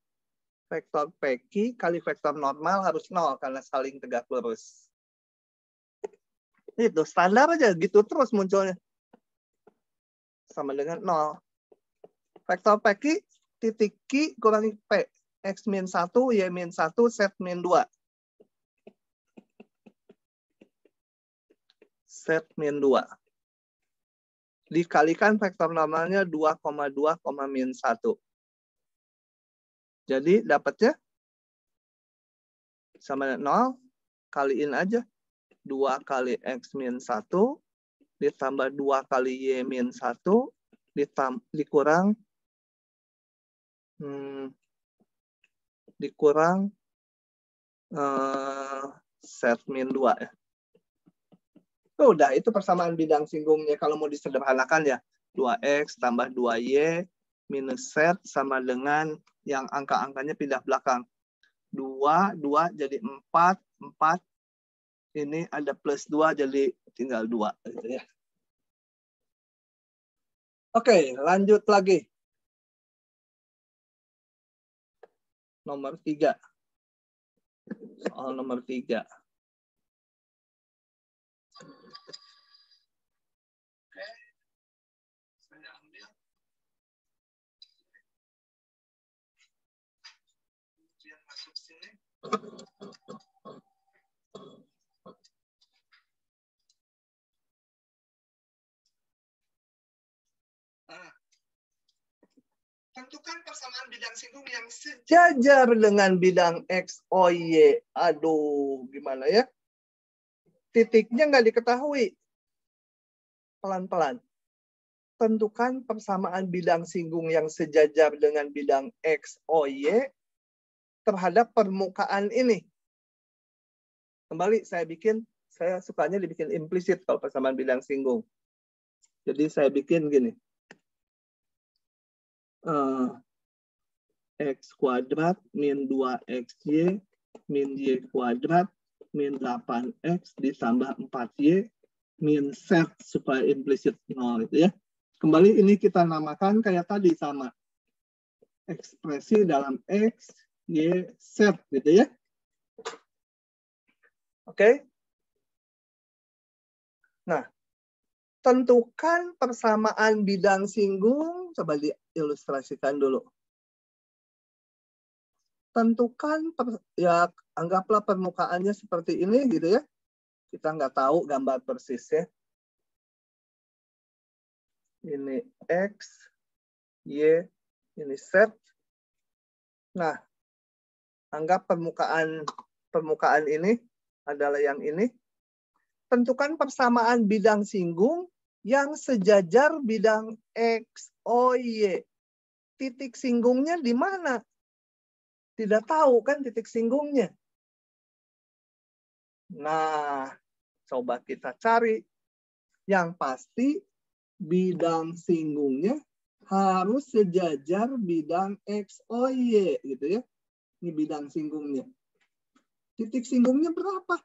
vektor PQ kali vektor normal harus 0 karena saling tegak lurus. Itu standar aja, gitu terus munculnya. Sama dengan 0. Vektor PQ, titik Q kurangi P. X min 1, Y min 1, Z min 2. Z min 2. Dikalikan vektor normalnya 2,2, min 1. Jadi dapatnya sama dengan 0, kaliin aja. 2 kali X min 1, ditambah 2 kali Y min 1, dikurang Z min 2 ya. Udah, itu persamaan bidang singgungnya. Kalau mau disederhanakan ya, 2X tambah 2Y minus Z sama dengan yang angka-angkanya pindah belakang. 2 jadi 4, 4. Ini ada plus 2, jadi tinggal 2. Gitu ya. Oke, lanjut lagi. Nomor 3. Soal nomor 3. Masuk sini. Tentukan persamaan bidang singgung yang sejajar dengan bidang X, O, Y. Aduh, gimana ya? Titiknya nggak diketahui. Pelan-pelan. Tentukan persamaan bidang singgung yang sejajar dengan bidang X, O, Y terhadap permukaan ini. Kembali saya sukanya dibikin implisit kalau persamaan bidang singgung. Jadi saya bikin gini. X kuadrat min 2XY min Y kuadrat min 8X ditambah 4Y min Z supaya implisit 0 itu ya. Kembali ini kita namakan kayak tadi sama. Ekspresi dalam X, Y, Z gitu ya. Oke. Nah, tentukan persamaan bidang singgung. Coba diilustrasikan dulu. Tentukan, ya anggaplah permukaannya seperti ini gitu ya. Kita nggak tahu gambar persisnya. Ini X, Y, ini Z. Nah, anggap permukaan ini adalah yang ini. Tentukan persamaan bidang singgung yang sejajar bidang X, O, Y. Titik singgungnya di mana? Tidak tahu kan titik singgungnya. Nah, coba kita cari. Yang pasti bidang singgungnya harus sejajar bidang X, O, Y. Gitu ya. Ini bidang singgungnya. Titik singgungnya berapa?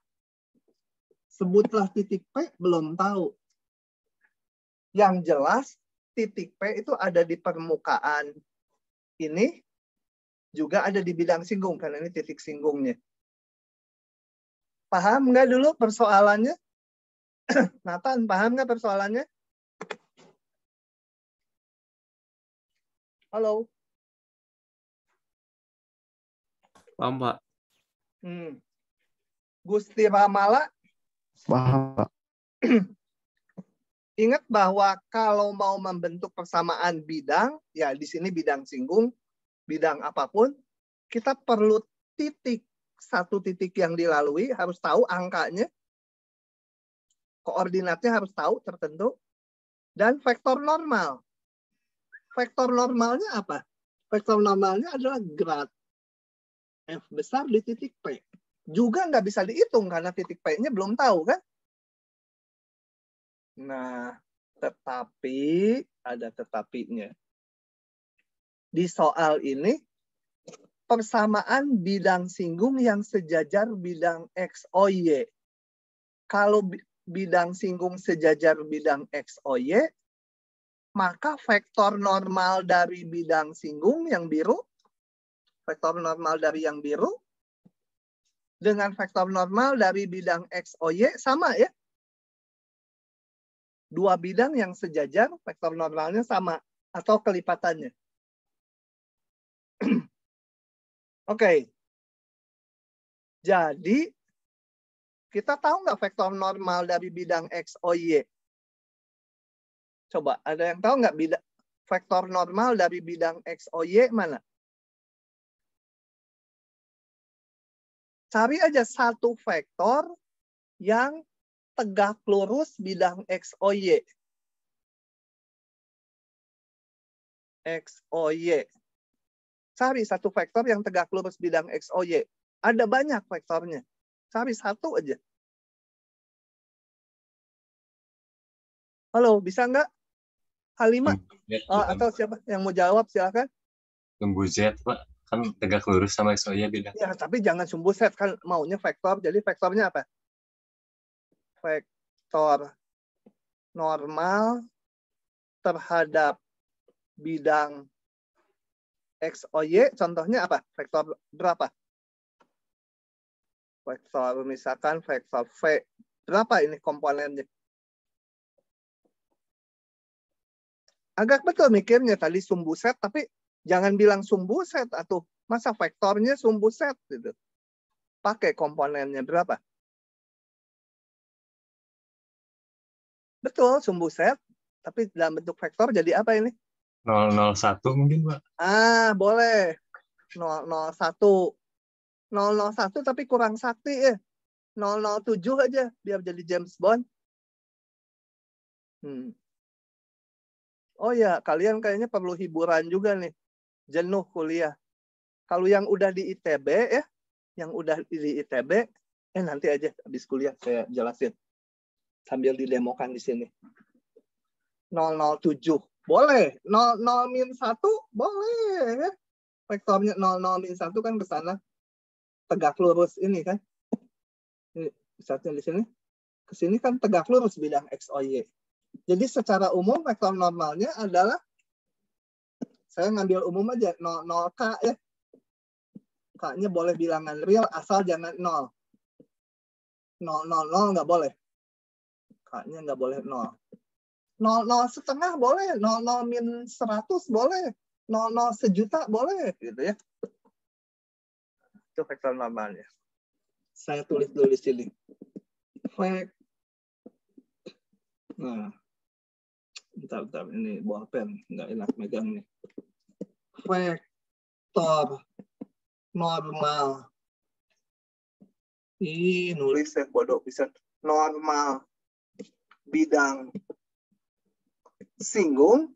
Sebutlah titik P, belum tahu. Yang jelas, titik P itu ada di permukaan ini, juga ada di bidang singgung, karena ini titik singgungnya. Paham nggak dulu persoalannya? Nathan, paham nggak persoalannya? Halo? Paham, Pak. Gusti Ramala? Paham, Pak. Ingat bahwa kalau mau membentuk persamaan bidang, ya di sini bidang singgung, bidang apapun, kita perlu titik. Satu titik yang dilalui, harus tahu angkanya. Koordinatnya harus tahu tertentu. Dan vektor normal. Vektor normalnya apa? Vektor normalnya adalah grad F besar di titik P. Juga nggak bisa dihitung karena titik P-nya belum tahu kan? Nah, tetapi ada tetapinya. Di soal ini, persamaan bidang singgung yang sejajar bidang X, O, Y. Kalau bidang singgung sejajar bidang X, O, Y, maka vektor normal dari bidang singgung yang biru, vektor normal dari yang biru, dengan vektor normal dari bidang X, O, Y sama ya. Dua bidang yang sejajar, vektor normalnya sama atau kelipatannya. Oke. Jadi, kita tahu nggak vektor normal dari bidang X, O, Y? Coba, ada yang tahu nggak vektor normal dari bidang X, O, Y mana? Cari aja satu vektor yang tegak lurus bidang X, O, Y. X, O, Y. Cari satu vektor yang tegak lurus bidang X, O, Y. Ada banyak vektornya. Cari satu aja. Halo, bisa nggak? Halimah? Atau siapa yang mau jawab, silakan. Sumbu Z, Pak. Kan tegak lurus sama X, O, Y beda. Ya, tapi jangan sumbu Z. Kan maunya vektor. Jadi vektornya apa? Vektor normal terhadap bidang X, O, Y, contohnya apa? Vektor berapa? Vektor, misalkan vektor V. Berapa ini komponennya? Agak betul mikirnya tadi sumbu set, tapi jangan bilang sumbu set atau masa vektornya sumbu set gitu. Pakai komponennya berapa? Betul, sumbu set, tapi dalam bentuk vektor jadi apa ini? 001 mungkin, Pak. Boleh. 001. 001 tapi kurang sakti ya. 007 aja biar jadi James Bond. Oh ya, kalian kayaknya perlu hiburan juga nih. Jenuh kuliah. Kalau yang udah di ITB ya, yang udah di ITB, nanti aja habis kuliah saya jelasin. Sambil didemokan di sini. 007 boleh. 00-1 boleh ya. Vektornya 00-1 kan ke sana. Tegak lurus ini kan. Ini pusatnya di sini. Ke sini kan tegak lurus bidang X, O, Y. Jadi secara umum vektor normalnya adalah, saya ngambil umum aja, 0K ya. K-nya boleh bilangan real asal jangan 0. 0 nggak boleh. K-nya nggak boleh 0. 0 setengah boleh. 0 - 100 boleh. 0 sejuta boleh. Gitu ya. Itu vektor normalnya. Saya tulis dulu di sini. Nah, bentar. Ini bolpen. Nggak enak megang nih. Vektor normal. Nulis ya bodoh bisa. Normal bidang singgung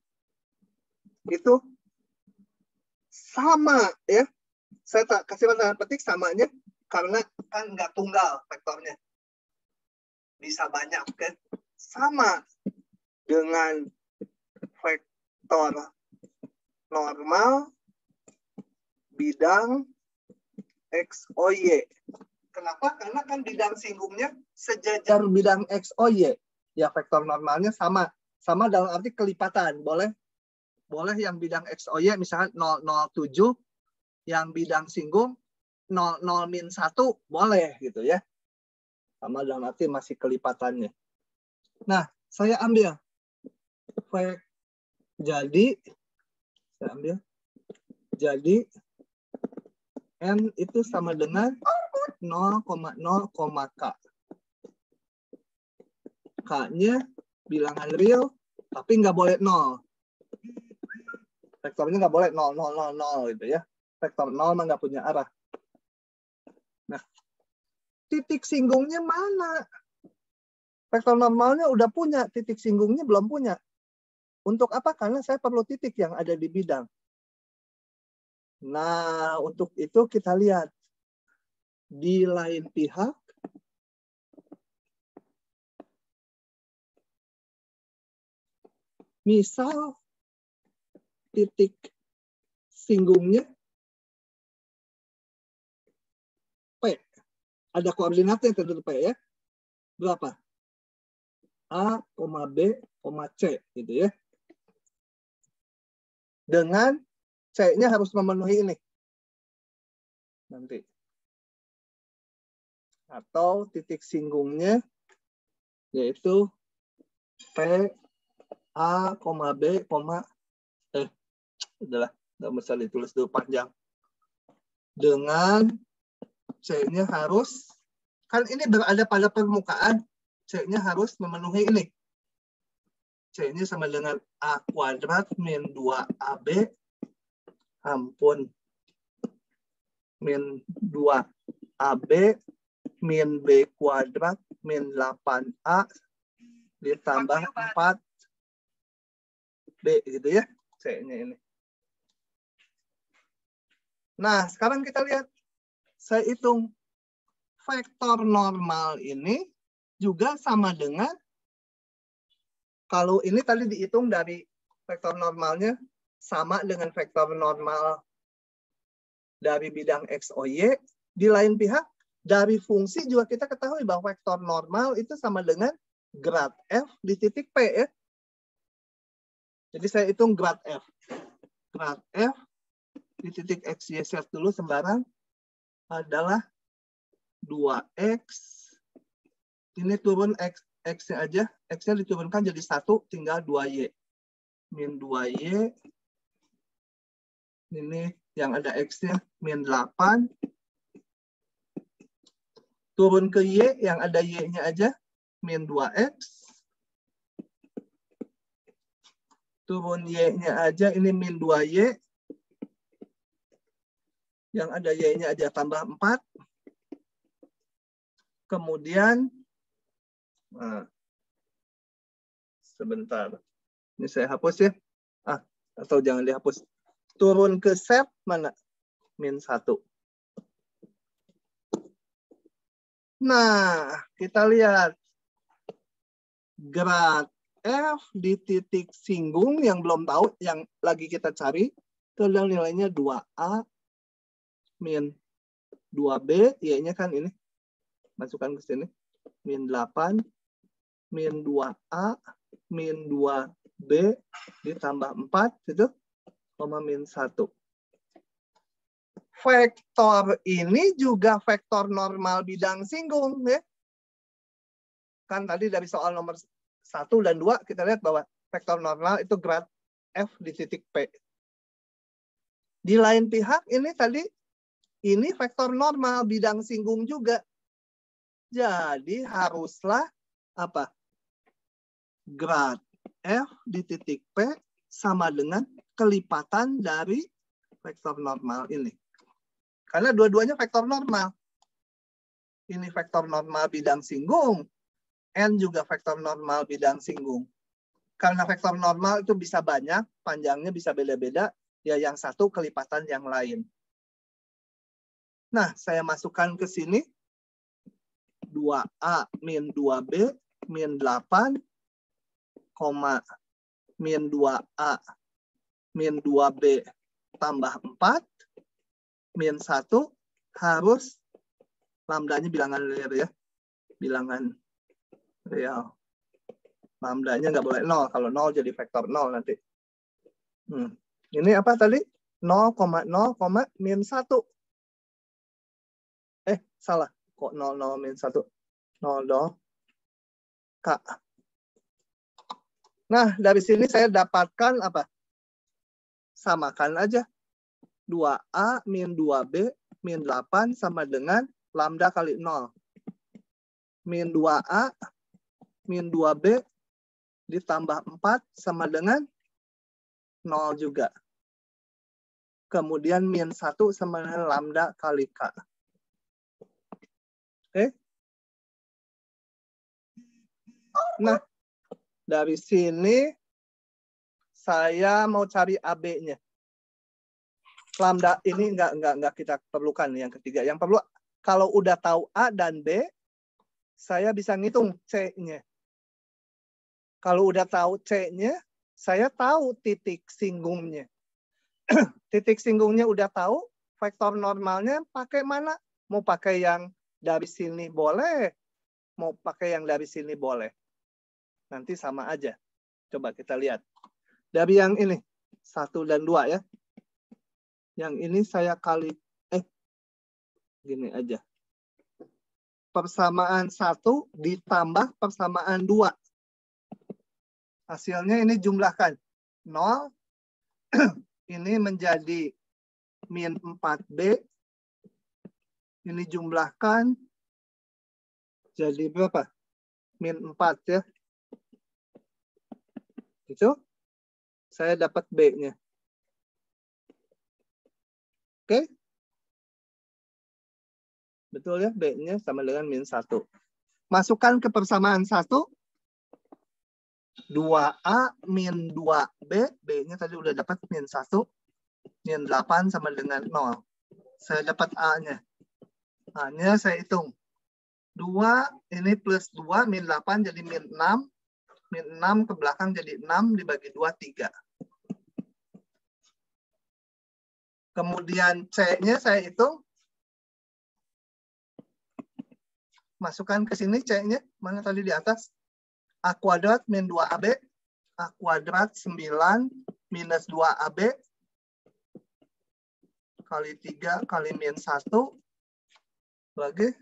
itu sama ya. Saya tak kasih tanda petik samanya karena kan nggak tunggal vektornya. Bisa banyak kan. Sama dengan vektor normal bidang X, O, Y. Kenapa? Karena kan bidang singgungnya sejajar bidang X, O, Y. Ya vektor normalnya sama. Sama dalam arti kelipatan. Boleh yang bidang X, O, Y misalnya 007. Yang bidang singgung 00-1 boleh gitu ya. Sama dalam arti masih kelipatannya. Nah, saya ambil. Jadi N itu sama dengan 0,0, K. K-nya bilangan real, tapi nggak boleh 0. Vektornya nggak boleh 0, 0, 0, 0 gitu ya. Vektor 0 mah nggak punya arah. Nah, titik singgungnya mana? Vektor normalnya udah punya, titik singgungnya belum punya. Untuk apa? Karena saya perlu titik yang ada di bidang. Nah, untuk itu kita lihat. Di lain pihak, misal titik singgungnya P. Ada koordinatnya tentu P ya. Berapa? A, B, C. Gitu ya. Dengan C-nya harus memenuhi ini. Nanti. Atau titik singgungnya yaitu P, A, B, udahlah, nggak bisa ditulis dulu panjang. Dengan C-nya harus, kan ini berada pada permukaan, C-nya harus memenuhi ini. C-nya sama dengan A kuadrat min 2AB, min 2AB min B kuadrat min 8A ditambah 4B gitu ya. C-nya ini. Nah, sekarang kita lihat. Saya hitung vektor normal ini juga sama dengan, kalau ini tadi dihitung dari vektor normalnya sama dengan vektor normal dari bidang X, O, Y. Di lain pihak, dari fungsi juga kita ketahui bahwa vektor normal itu sama dengan grad F di titik P ya. Jadi saya hitung grad F. Grad F di titik X, Y, Z dulu sembarang adalah 2X. Ini turun X-nya aja. X-nya diturunkan jadi 1, tinggal 2Y. Min 2Y. Ini yang ada X-nya min 8. Turun ke Y, yang ada Y-nya aja min 2X. Turun Y-nya aja, ini min 2Y. Yang ada Y-nya aja tambah 4. Kemudian, nah, sebentar. Ini saya hapus ya. Atau jangan dihapus. Turun ke set mana? Min 1. Nah, kita lihat. Grad F di titik singgung yang belum tahu, yang lagi kita cari, itu adalah nilainya 2A min 2B, Y-nya kan ini. Masukkan ke sini. Min 8, min 2A, min 2B, ditambah 4, itu, min 1. Vektor ini juga vektor normal bidang singgung. Ya. Kan tadi dari soal nomor 1 dan 2 kita lihat bahwa vektor normal itu grad F di titik P. Di lain pihak ini tadi ini vektor normal bidang singgung juga. Jadi haruslah apa? Grad F di titik P sama dengan kelipatan dari vektor normal ini. Karena dua-duanya vektor normal. Ini vektor normal bidang singgung. N juga vektor normal bidang singgung. Karena vektor normal itu bisa banyak, panjangnya bisa beda-beda, ya yang satu kelipatan yang lain. Nah, saya masukkan ke sini. 2A min 2B min 8, min 2A min 2B tambah 4, min 1 harus lambdanya bilangan real ya. Bilangan real. Lambdanya nggak boleh 0. Kalau 0 jadi vektor 0 nanti. Ini apa tadi? 0,0, min 1. Salah. Kok 0, min 1? 0, K. Nah, dari sini saya dapatkan apa? Samakan aja. 2A min 2B min 8 sama dengan lambda kali 0. Min 2A min 2B ditambah 4 sama dengan 0 juga. Kemudian min 1 sama dengan lambda kali K. Oke. Nah, dari sini saya mau cari AB-nya. Lambda ini enggak kita perlukan yang ketiga. Yang perlu kalau udah tahu A dan B, saya bisa ngitung C-nya. Kalau udah tahu C-nya, saya tahu titik singgungnya. Titik singgungnya udah tahu, vektor normalnya pakai mana? Mau pakai yang dari sini boleh, mau pakai yang dari sini boleh. Nanti sama aja. Coba kita lihat. Dari yang ini, 1 dan 2 ya. Yang ini saya kali, gini aja. Persamaan 1 ditambah persamaan 2. Hasilnya ini jumlahkan. 0. Ini menjadi min 4B. Ini jumlahkan. Jadi berapa? Min 4 ya. Itu. Saya dapat B-nya. Oke. Betul ya? B-nya sama dengan min 1. Masukkan ke persamaan 1. 2A min 2B, B-nya tadi udah dapat min 1, min 8 sama dengan 0. Saya dapat A-nya. A-nya saya hitung. 2, ini plus 2, min 8 jadi min 6. Min 6 ke belakang jadi 6 dibagi 2, 3. Kemudian C-nya saya hitung. Masukkan ke sini C-nya. Mana tadi di atas? A kuadrat min 2AB, A kuadrat 9 minus 2AB, kali 3 kali min 1, bagi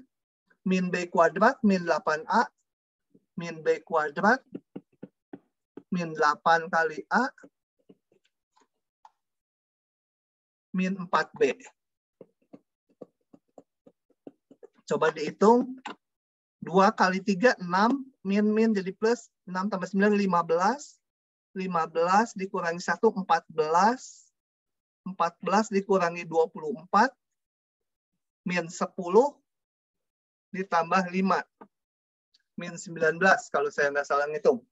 min B kuadrat min 8A, min B kuadrat min 8 kali A, min 4B. Coba dihitung, 2 kali 3, 6, min jadi plus, 6 tambah 9, 15. 15 dikurangi 1, 14. 14 dikurangi 24. Min 10 ditambah 5. Min 19 kalau saya nggak salah ngitung.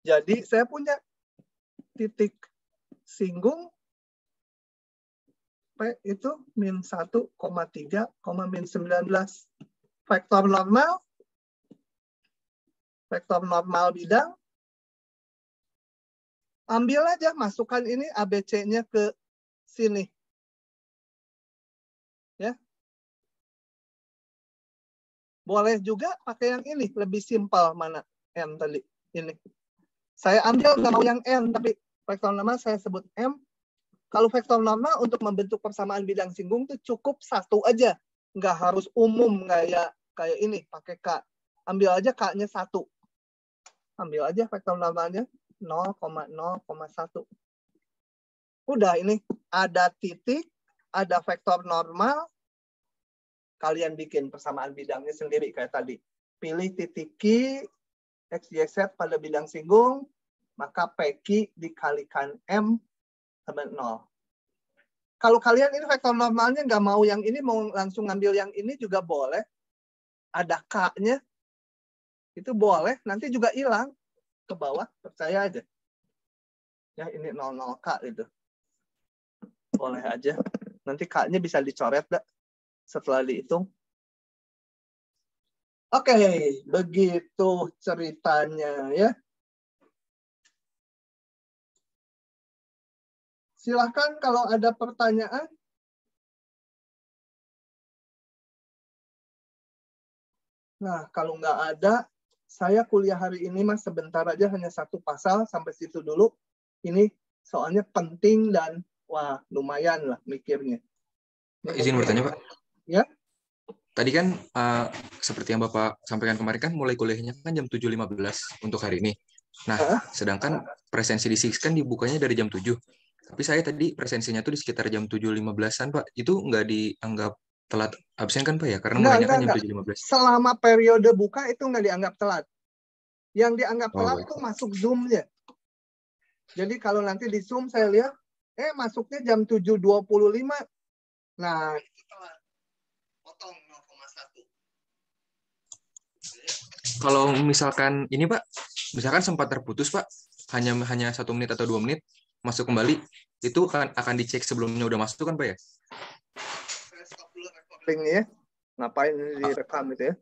Jadi saya punya titik singgung P itu min 1,3, min 19. Vektor normal bidang. Ambil aja, masukkan ini ABC-nya ke sini. Ya. Boleh juga pakai yang ini, lebih simpel mana N tadi. Ini. Saya ambil nggak mau yang N, tapi vektor normal saya sebut M. Kalau vektor normal untuk membentuk persamaan bidang singgung itu cukup satu aja. Nggak harus umum kayak ini, pakai K. Ambil aja K-nya 1. Ambil aja vektor normalnya 0,0,1. Udah ini, ada titik, ada vektor normal. Kalian bikin persamaan bidangnya sendiri kayak tadi. Pilih titik Q, X, Y, Z pada bidang singgung, maka PQ dikalikan M sama 0. Kalau kalian ini vektor normalnya nggak mau yang ini, mau langsung ngambil yang ini juga boleh. Ada K-nya. Itu boleh. Nanti juga hilang ke bawah. Percaya aja. Ya ini 00K itu. Boleh aja. Nanti K-nya bisa dicoret dah setelah dihitung. Oke, begitu ceritanya ya. Silahkan kalau ada pertanyaan. Nah, kalau nggak ada, saya kuliah hari ini mas sebentar aja, hanya 1 pasal, sampai situ dulu. Ini soalnya penting dan wah lumayan lah mikirnya. Pak, izin bertanya Pak. Ya. Tadi kan seperti yang Bapak sampaikan kemarin kan mulai kuliahnya kan jam 7.15 untuk hari ini. Nah, sedangkan presensi di SIX kan dibukanya dari jam 7. Tapi saya tadi presensinya tuh di sekitar jam 7.15-an, Pak. Itu nggak dianggap telat absen kan, Pak ya? Karena mulainya kan jam 7.15. Selama periode buka itu nggak dianggap telat. Yang dianggap telat itu masuk Zoom-nya. Jadi kalau nanti di Zoom saya lihat, masuknya jam 7.25. Nah, itu telat. Potong 0,1. Kalau misalkan ini, Pak, misalkan sempat terputus, Pak, hanya 1 menit atau 2 menit, masuk kembali, itu akan dicek sebelumnya udah masuk kan Pak ya? Saya stop dulu recording ya. Ngapain direkam itu ya?